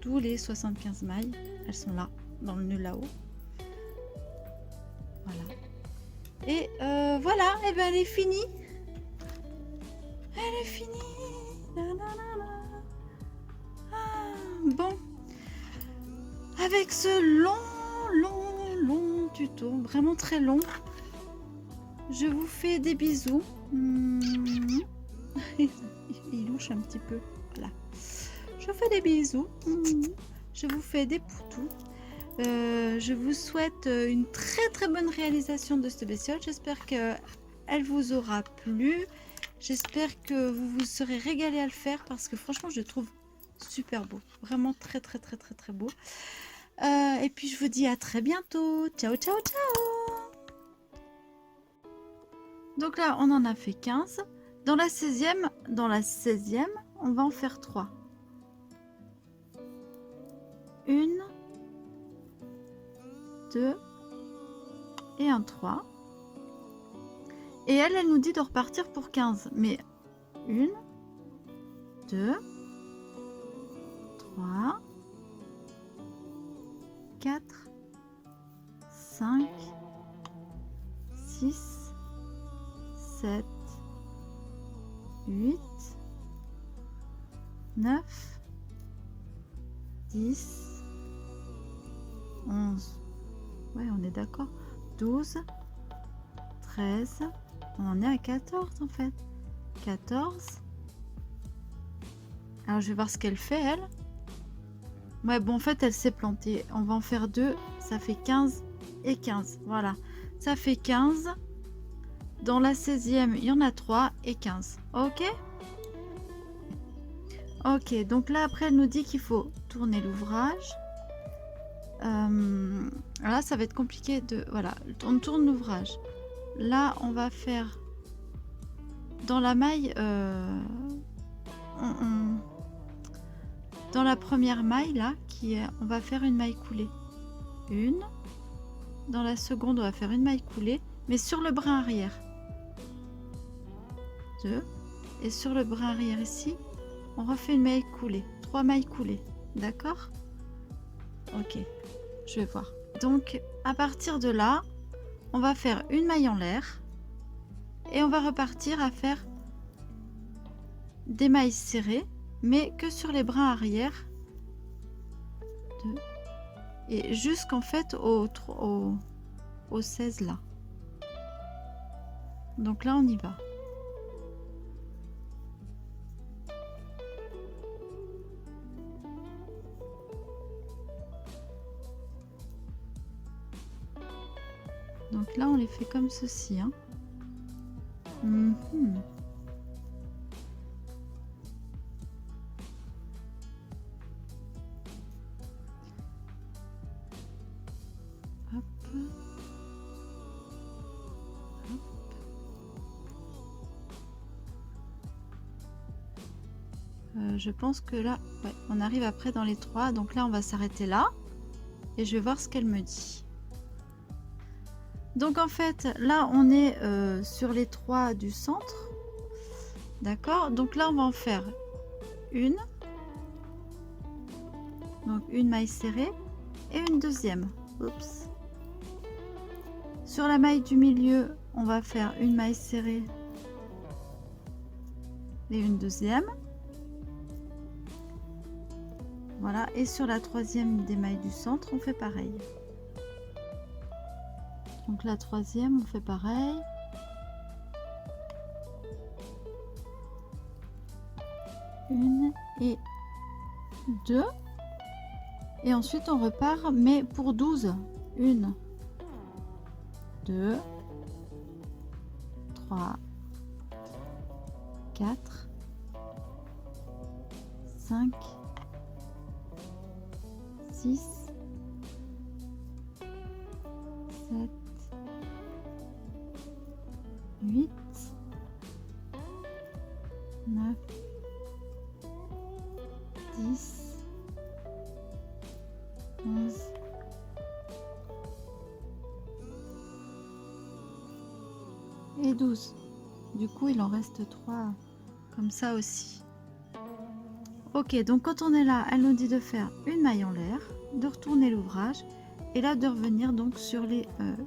Tous les 75 mailles, elles sont là, dans le nœud là-haut. Voilà. Et voilà, et ben elle est finie. Elle est finie. Ah, bon. Avec ce long tuto, vraiment très long. Je vous fais des bisous. Il louche un petit peu. Voilà. Je vous fais des bisous. Je vous fais des poutous. Je vous souhaite une très bonne réalisation de cette bestiole. J'espère qu'elle vous aura plu. J'espère que vous vous serez régalé à le faire parce que franchement je le trouve super beau. Vraiment très beau. Et puis je vous dis à très bientôt. Ciao. Donc là on en a fait 15. Dans la 16e, on va en faire 3. 1, 2 et un 3. Et elle nous dit de repartir pour 15. Mais 1, 2, 3, 4, 5, 6, 7, 8, 9, 10, 11. Ouais, on est d'accord. 12, 13. On en est à 14 en fait. 14. Alors je vais voir ce qu'elle fait elle. Ouais, bon en fait elle s'est plantée. On va en faire 2. Ça fait 15 et 15. Voilà. Ça fait 15. Dans la 16e, il y en a 3 et 15. Ok? Ok, donc là après elle nous dit qu'il faut tourner l'ouvrage. Là ça va être compliqué de... Voilà, on tourne l'ouvrage. Là on va faire dans la maille... Dans la première maille là, on va faire une maille coulée. Une. Dans la seconde, on va faire une maille coulée, mais sur le brin arrière. 2. Et sur le brin arrière ici, on refait une maille coulée. 3 mailles coulées. D'accord? Ok, je vais voir. Donc, à partir de là, on va faire une maille en l'air et on va repartir à faire des mailles serrées, mais que sur les brins arrière. 2. Et jusqu'en fait au 16 là. Donc là, on y va. Donc là, on les fait comme ceci. Hein. Hop. Hop. Je pense que là, ouais, on arrive après dans les 3. Donc là, on va s'arrêter là. Et je vais voir ce qu'elle me dit. Donc en fait, là, on est sur les 3 du centre. D'accord? Donc là, on va en faire une. Donc une maille serrée et une deuxième. Oups. Sur la maille du milieu, on va faire une maille serrée et une deuxième. Voilà, et sur la troisième des mailles du centre, on fait pareil. Donc la troisième, on fait pareil. Une et deux. Et ensuite, on repart, mais pour 12. 1, 2, 3, 4, 5, 6, 7, 8, 9, 10, 11, et 12. Du coup, il en reste 3 comme ça aussi. Ok, donc quand on est là, elle nous dit de faire une maille en l'air, de retourner l'ouvrage et là de revenir donc sur les 1,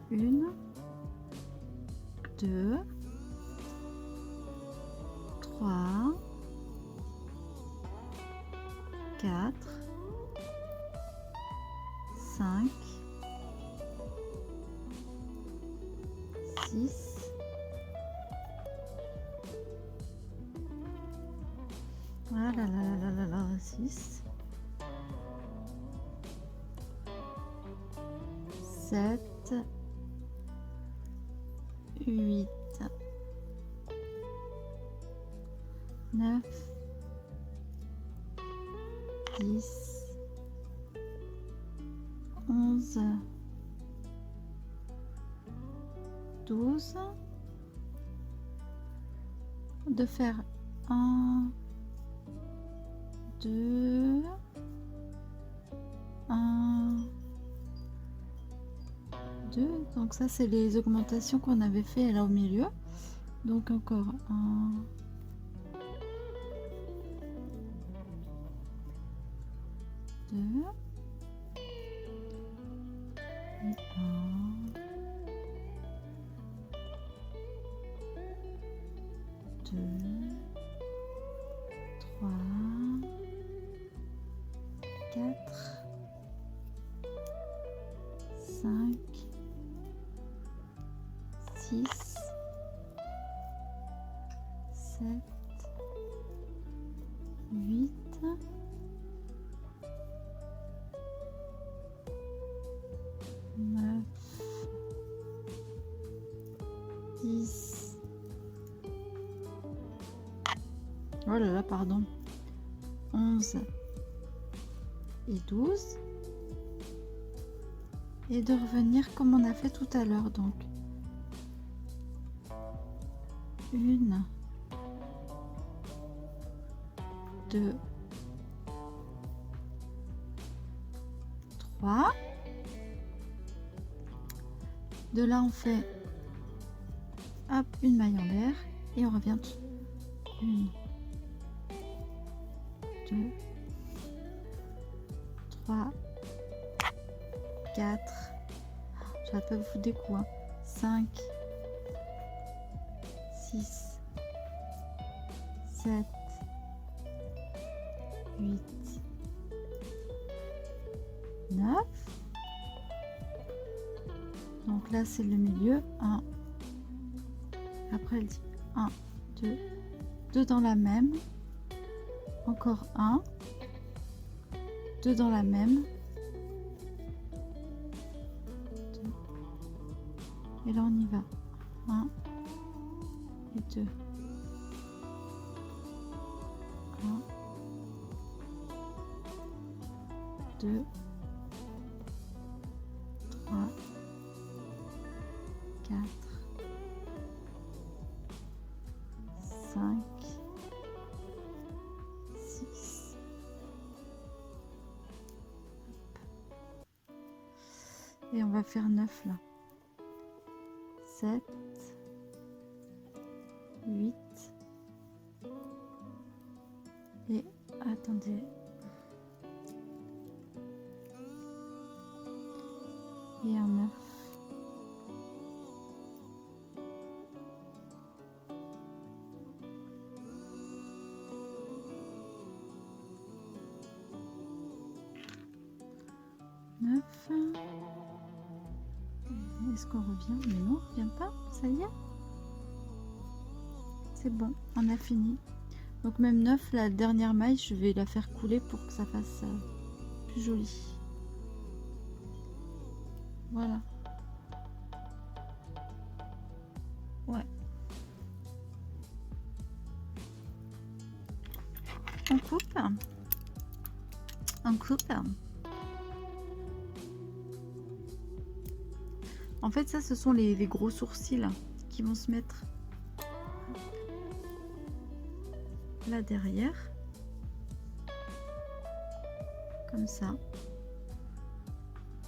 2, 3, 4, 5, 6, voilà, là, 6, 7, 8, 9, 10, 11, 12, de faire 1, 2, 1, 2. Donc ça, c'est les augmentations qu'on avait fait là au milieu. Donc encore 1, 2, Et 1, 2, 3, 4, 5, 6, 7, 8, 9, 10. Oh là là, pardon. 11 et 12. Et de revenir comme on a fait tout à l'heure, donc 1, 2, 3. De là on fait hop une maille en l'air et on revient dessus. 1, 2, 3, 4, j'arrête pas de vous foutre des coups, 5, 6, 7, 8, 9. Donc là c'est le milieu, 1. Après elle dit 1, 2, 2 dans la même, encore 1, 2 dans la même, 2. Et là on y va, 1 et 2, 1, 2, 3, 4, 5, 6. Et on va faire 9 là. 7, 8. Et attendez. Et un 9. Est-ce qu'on revient? Mais non, on revient pas, ça y est. C'est bon, on a fini. Donc même 9, la dernière maille, je vais la faire couler pour que ça fasse plus joli. Voilà. Ouais. On coupe. On coupe. En fait, ça, ce sont les gros sourcils qui vont se mettre là derrière. Comme ça.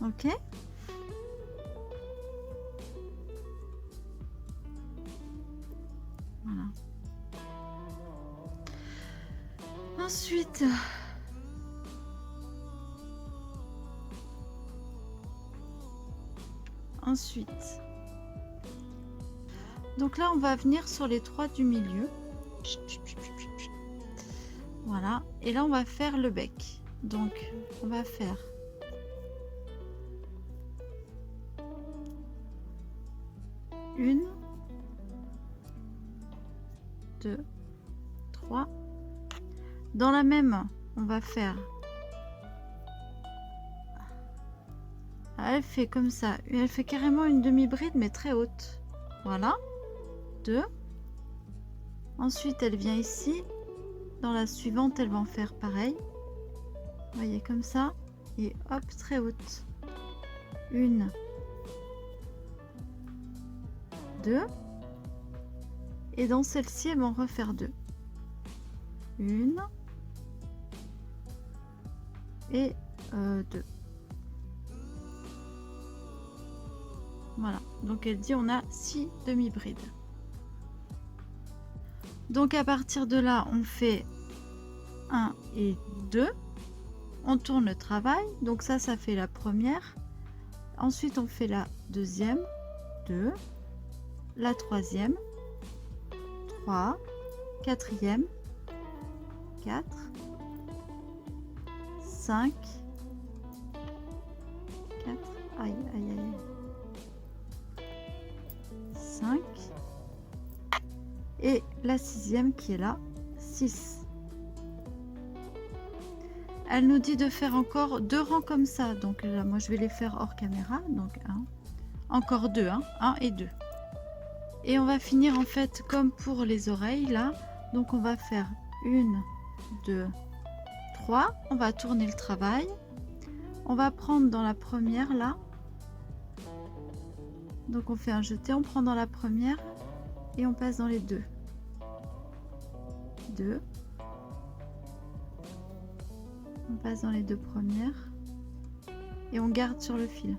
Ok? Voilà. Ensuite... donc là on va venir sur les 3 du milieu, voilà, et là on va faire le bec. Donc on va faire une, 2, 3. Dans la même on va faire, elle fait comme ça, elle fait carrément une demi-bride mais très haute, voilà, 2. Ensuite elle vient ici, dans la suivante elle va en faire pareil, vous voyez, comme ça, et hop, très haute, 1, 2, et dans celle-ci elle va en refaire 2, 1 et 2. Voilà, donc elle dit on a 6 demi-brides. Donc à partir de là, on fait 1 et 2. On tourne le travail. Donc ça fait la première. Ensuite, on fait la deuxième, 2, la troisième, 3, quatrième, 4, 5, 4, aïe, aïe, aïe, 5, et la sixième qui est là, 6. Elle nous dit de faire encore 2 rangs comme ça. Donc là, moi, je vais les faire hors caméra. Donc 1, encore 2, 1 et 2. Et on va finir en fait comme pour les oreilles là. Donc on va faire 1, 2, 3. On va tourner le travail. On va prendre dans la première là. Donc on fait un jeté, on prend dans la première et on passe dans les deux. 2. On passe dans les 2 premières et on garde sur le fil.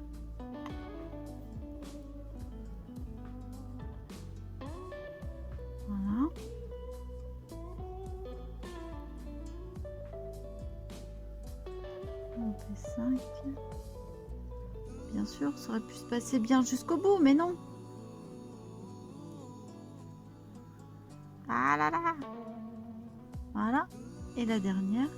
Voilà. On fait 5. Bien sûr, ça aurait pu se passer bien jusqu'au bout, mais non. Ah là là. Voilà. Et la dernière.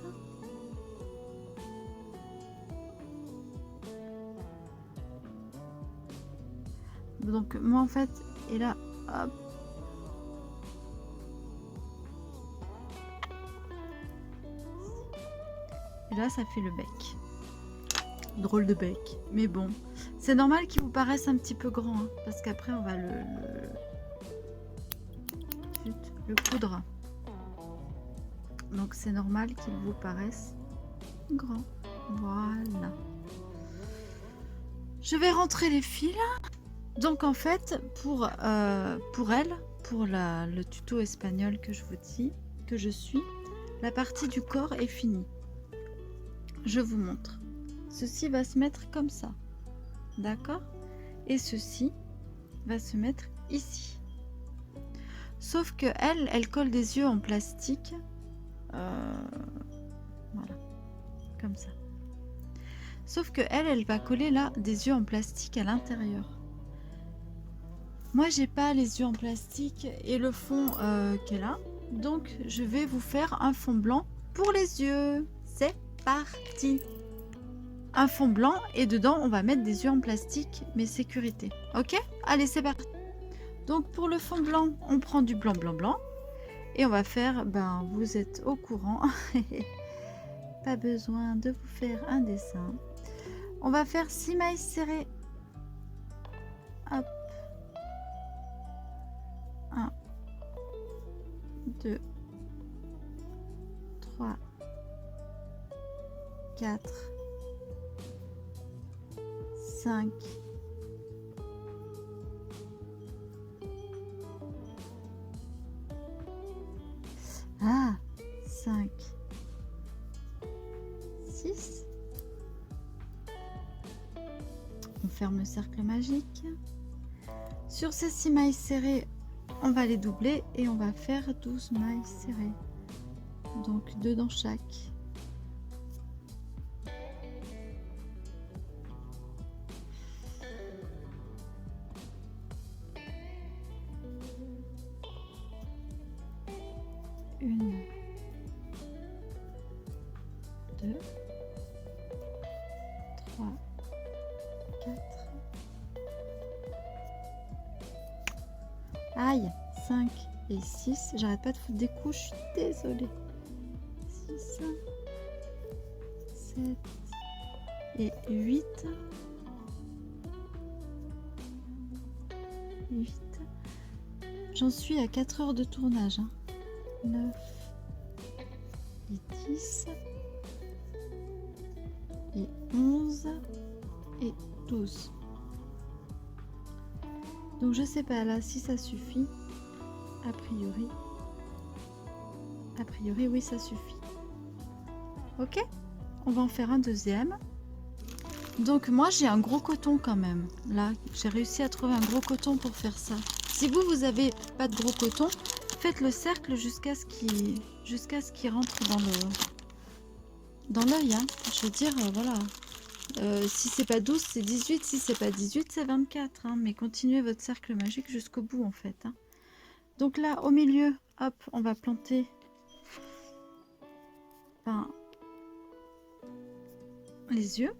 Donc moi en fait, et là, hop. Et là, ça fait le bec. Drôle de bec. Mais bon, c'est normal qu'il vous paraisse un petit peu grand. Hein, parce qu'après, on va le coudre. Donc c'est normal qu'il vous paraisse grand. Voilà. Je vais rentrer les fils. Donc en fait, pour elle, pour le tuto espagnol que je vous dis, que je suis, la partie du corps est finie. Je vous montre. Ceci va se mettre comme ça. D'accord? Et ceci va se mettre ici. Sauf que elle colle des yeux en plastique. Voilà. Comme ça. Sauf que elle va coller là des yeux en plastique à l'intérieur. Moi, j'ai pas les yeux en plastique et le fond qu'elle a. Donc, je vais vous faire un fond blanc pour les yeux. C'est parti! Un fond blanc et dedans, on va mettre des yeux en plastique, mais sécurité. Ok? Allez, c'est parti! Donc, pour le fond blanc, on prend du blanc, blanc, blanc. Et on va faire, ben, vous êtes au courant. Pas besoin de vous faire un dessin. On va faire 6 mailles serrées. Hop. 1, 2, 3, 4, 5, 5, 6. On ferme le cercle magique. Sur ces 6 mailles serrées, on va les doubler et on va faire 12 mailles serrées. Donc 2 dans chaque. Une, 2, 3, 4. Aïe, 5 et 6. J'arrête pas de foutre des coups, je suis désolée. 6, 7 et 8. 8. J'en suis à 4 heures de tournage. 9 et 10 et 11 et 12. Donc je sais pas là si ça suffit. A priori oui, ça suffit. Ok, on va en faire un deuxième. Donc moi j'ai un gros coton quand même. Là j'ai réussi à trouver un gros coton pour faire ça. Si vous avez pas de gros coton, faites le cercle jusqu'à ce qu'il rentre dans l'œil. Hein. Je veux dire, voilà, Si c'est pas 12, c'est 18. Si c'est pas 18, c'est 24. Hein. Mais continuez votre cercle magique jusqu'au bout, en fait. Hein. Donc là, au milieu, hop, on va planter les yeux.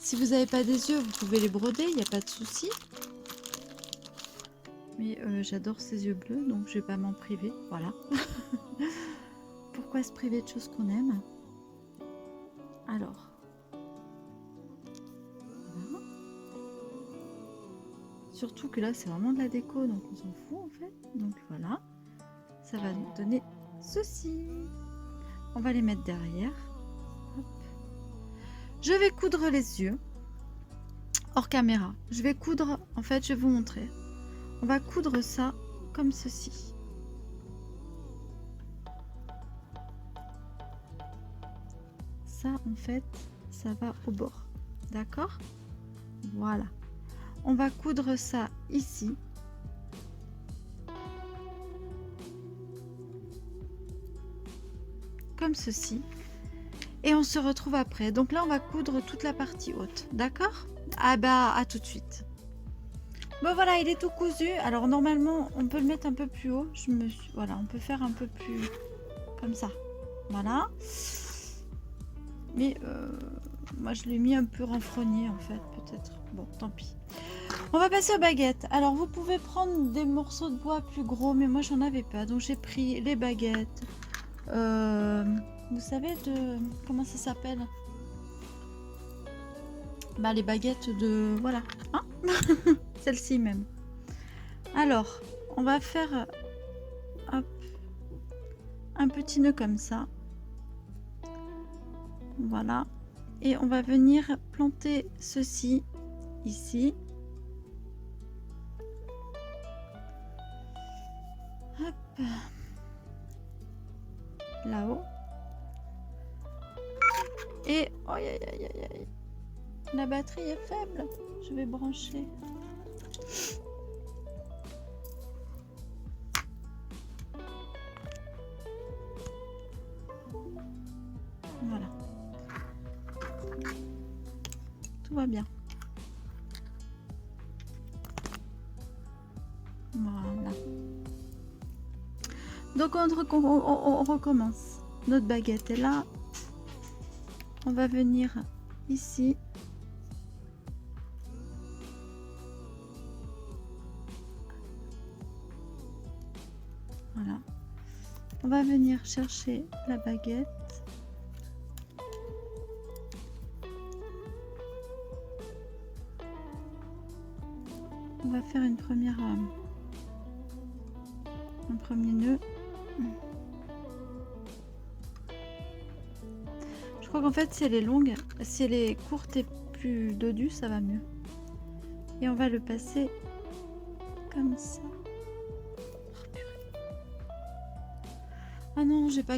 Si vous n'avez pas des yeux, vous pouvez les broder, il n'y a pas de souci. Mais j'adore ces yeux bleus, donc je vais pas m'en priver. Voilà. Pourquoi se priver de choses qu'on aime? Alors. Voilà. Surtout que là, c'est vraiment de la déco, donc on s'en fout en fait. Donc voilà. Ça va nous donner ceci. On va les mettre derrière. Hop. Je vais coudre les yeux. Hors caméra. Je vais coudre, en fait, je vais vous montrer. On va coudre ça comme ceci. Ça, en fait, ça va au bord. D'accord? Voilà. On va coudre ça ici. Comme ceci. Et on se retrouve après. Donc là, on va coudre toute la partie haute. D'accord? Ah bah, à tout de suite. Bon voilà, il est tout cousu. Alors normalement, on peut le mettre un peu plus haut. Voilà, on peut faire un peu plus comme ça. Voilà. Mais moi, je l'ai mis un peu renfrogné en fait, peut-être. Bon, tant pis. On va passer aux baguettes. Alors, vous pouvez prendre des morceaux de bois plus gros, mais moi, j'en avais pas. Donc, j'ai pris les baguettes. Vous savez de... Comment ça s'appelle? Bah, les baguettes de... Voilà. Hein. Celle-ci même. Alors, on va faire hop, un petit nœud comme ça. Voilà. Et on va venir planter ceci ici. Hop. Là-haut. Et... Oh, aïe, aïe, aïe, aïe. La batterie est faible. Je vais brancher. Voilà. Tout va bien. Voilà. Donc on recommence. Notre baguette est là. On va venir ici. Voilà. On va venir chercher la baguette. On va faire un premier nœud. Je crois qu'en fait, si elle est longue, si elle est courte et plus dodue, ça va mieux. Et on va le passer comme ça. Oh, purée. Ah non, j'ai pas.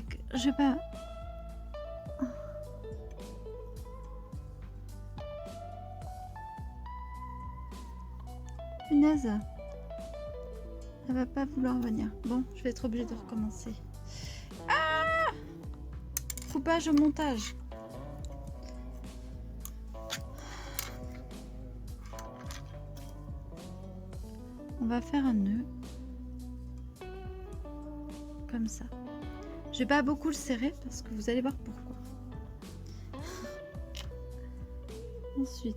Punaise. Elle va pas vouloir venir. Bon, je vais être obligée de recommencer. Ah! Coupage au montage. On va faire un nœud. Comme ça. Je vais pas beaucoup le serrer parce que vous allez voir pourquoi. Ensuite,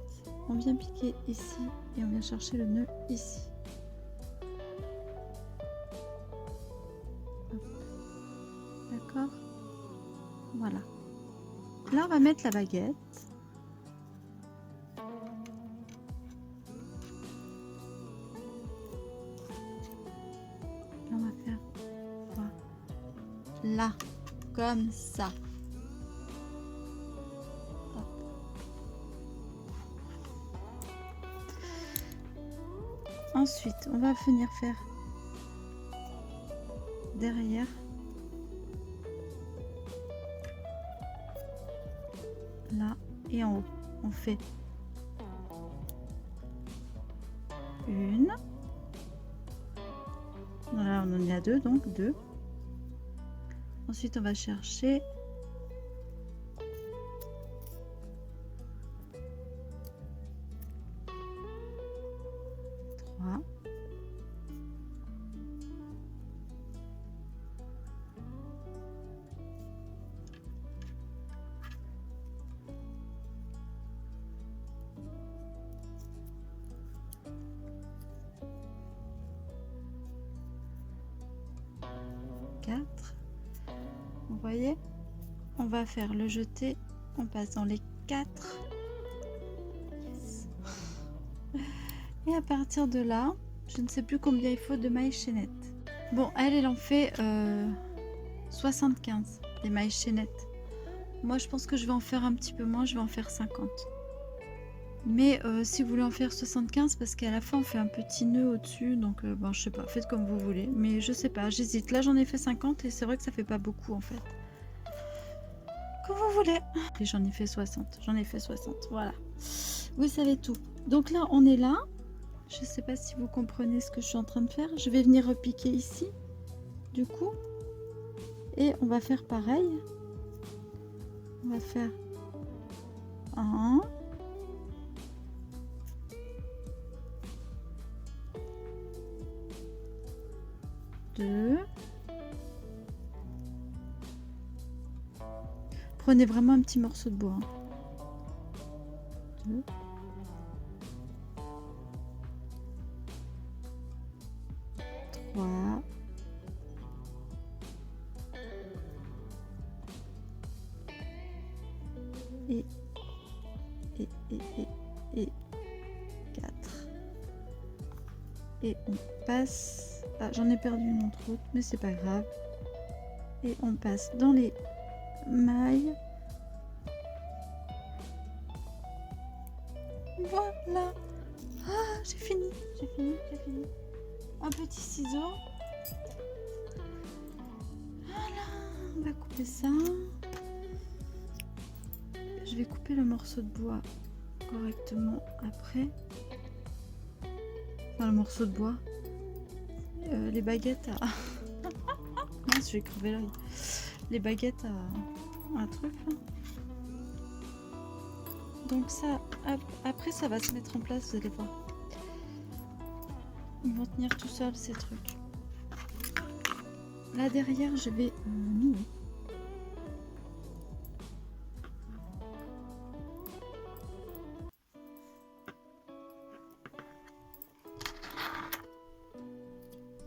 on vient piquer ici et on vient chercher le nœud ici. D'accord? Voilà. Là, on va mettre la baguette. Là, on va faire là, comme ça. Hop. Ensuite, on va venir faire derrière. Là et en haut, on fait une. Voilà, on en est à deux, donc deux. Ensuite, on va chercher 3. Vous voyez, on va faire le jeté, on passe dans les 4. Yes. Et à partir de là, je ne sais plus combien il faut de mailles chaînettes. Bon, elle en fait 75 des mailles chaînettes. Moi, je pense que je vais en faire un petit peu moins, je vais en faire 50. Mais si vous voulez en faire 75, parce qu'à la fin on fait un petit nœud au-dessus, donc bon, je sais pas, faites comme vous voulez. Mais je sais pas, j'hésite. Là j'en ai fait 50 et c'est vrai que ça fait pas beaucoup en fait. Comme vous voulez. Et j'en ai fait 60, voilà. Vous savez tout. Donc là on est là. Je sais pas si vous comprenez ce que je suis en train de faire. Je vais venir repiquer ici, du coup. Et on va faire pareil. On va faire 1. 2. Prenez vraiment un petit morceau de bois. 2. 3. 4. Et on passe... Ah, j'en ai perdu une entre autres, mais c'est pas grave. Et on passe dans les mailles. Voilà. Ah, j'ai fini. Un petit ciseau. Voilà. On va couper ça. Je vais couper le morceau de bois correctement après. Enfin, le morceau de bois. Les baguettes à... Mince, je vais crever l'œil. Les baguettes à un truc là. Donc ça, après ça va se mettre en place, vous allez voir. Ils vont tenir tout seuls ces trucs. Là derrière, je vais nouer.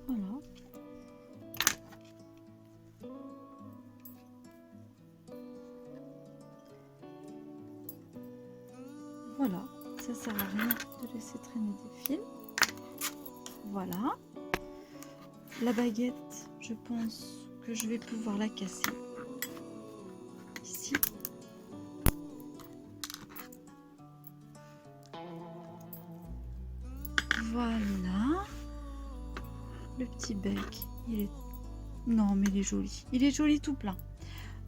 Voilà. Voilà, ça sert à rien de laisser traîner des fils. Voilà. La baguette, je pense que je vais pouvoir la casser. Ici. Voilà. Le petit bec, il est... Non, mais il est joli. Il est joli tout plein.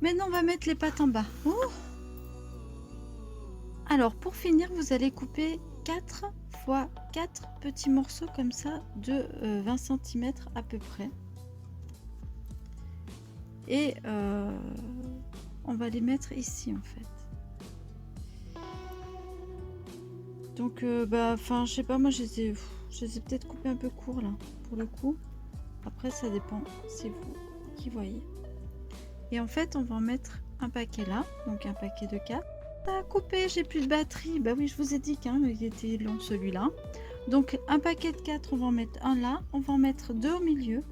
Maintenant, on va mettre les pattes en bas. Ouh. Alors, pour finir, vous allez couper 4 fois 4 petits morceaux comme ça de 20 cm à peu près. Et on va les mettre ici en fait. Donc, enfin, je sais pas, moi je les ai peut-être coupés un peu court là, pour le coup. Après, ça dépend, c'est vous qui voyez. Et en fait, on va en mettre un paquet là, donc un paquet de 4. À couper, j'ai plus de batterie. Bah oui, je vous ai dit qu'il était long celui-là. Donc un paquet de 4, on va en mettre un là, on va en mettre 2 au milieu.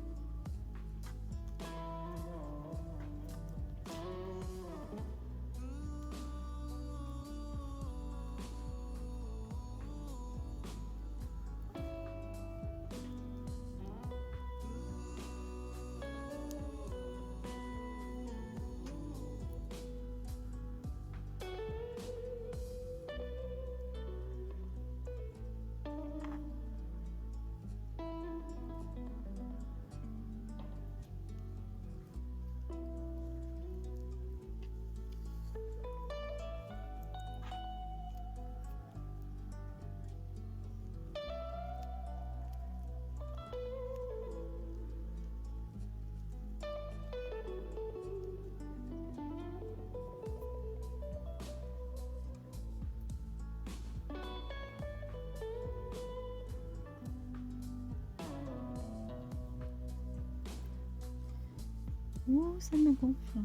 Oh, ça me gonfle.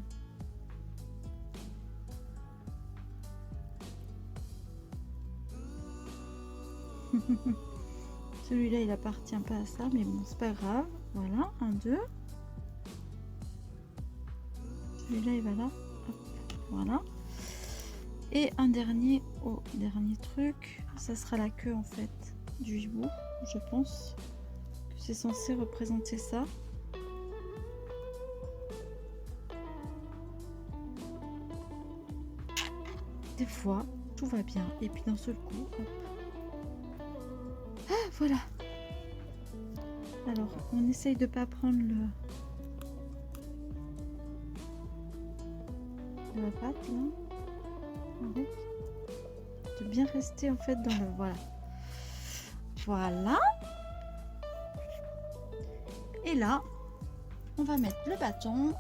Celui-là, il appartient pas à ça, mais bon, c'est pas grave. Voilà, 1, 2. Celui-là, il va là. Hop, voilà. Et un dernier au dernier truc. Ça sera la queue, en fait, du hibou. Je pense que c'est censé représenter ça. Des fois, tout va bien. Et puis d'un seul coup, hop. Ah, voilà. Alors, on essaye de pas prendre la patte, là. Avec. De bien rester, en fait, dans le... Voilà. Voilà. Et là, on va mettre le bâton.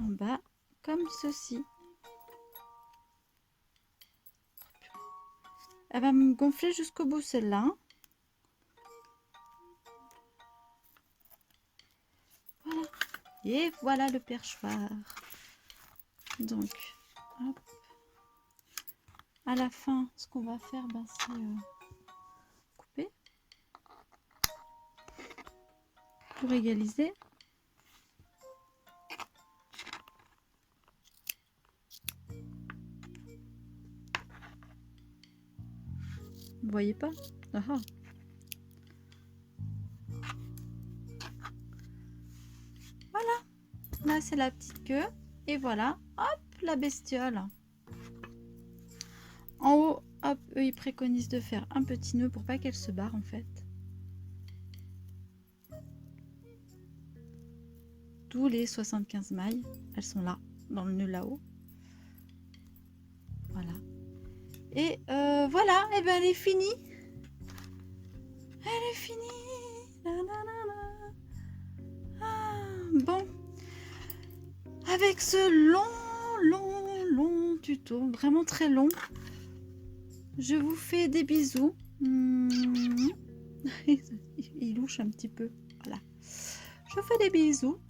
En bas, comme ceci. Elle va me gonfler jusqu'au bout, celle-là. Voilà. Et voilà le perchoir. Donc, hop. À la fin, ce qu'on va faire, ben, c'est couper. Pour égaliser. Vous voyez pas? Ah ah. Voilà. Là, c'est la petite queue. Et voilà. Hop, la bestiole. En haut, hop, eux, ils préconisent de faire un petit nœud pour pas qu'elle se barre, en fait. Tous les 75 mailles, elles sont là, dans le nœud là-haut. Voilà. Et voilà, et ben elle est finie. Elle est finie. La, la, la, la. Ah, bon. Avec ce long tuto, vraiment très long, je vous fais des bisous. Il louche un petit peu. Voilà. Je vous fais des bisous.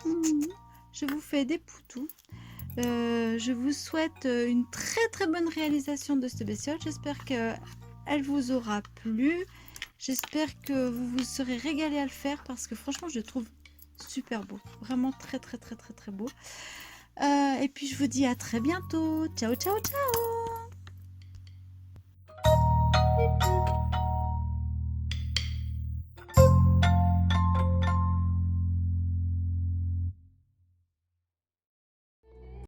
Je vous fais des poutous. Je vous souhaite une très bonne réalisation de cette bestiole. J'espère qu'elle vous aura plu. J'espère que vous vous serez régalé à le faire parce que franchement, je le trouve super beau. Vraiment très beau. Et puis, je vous dis à très bientôt. Ciao, ciao, ciao!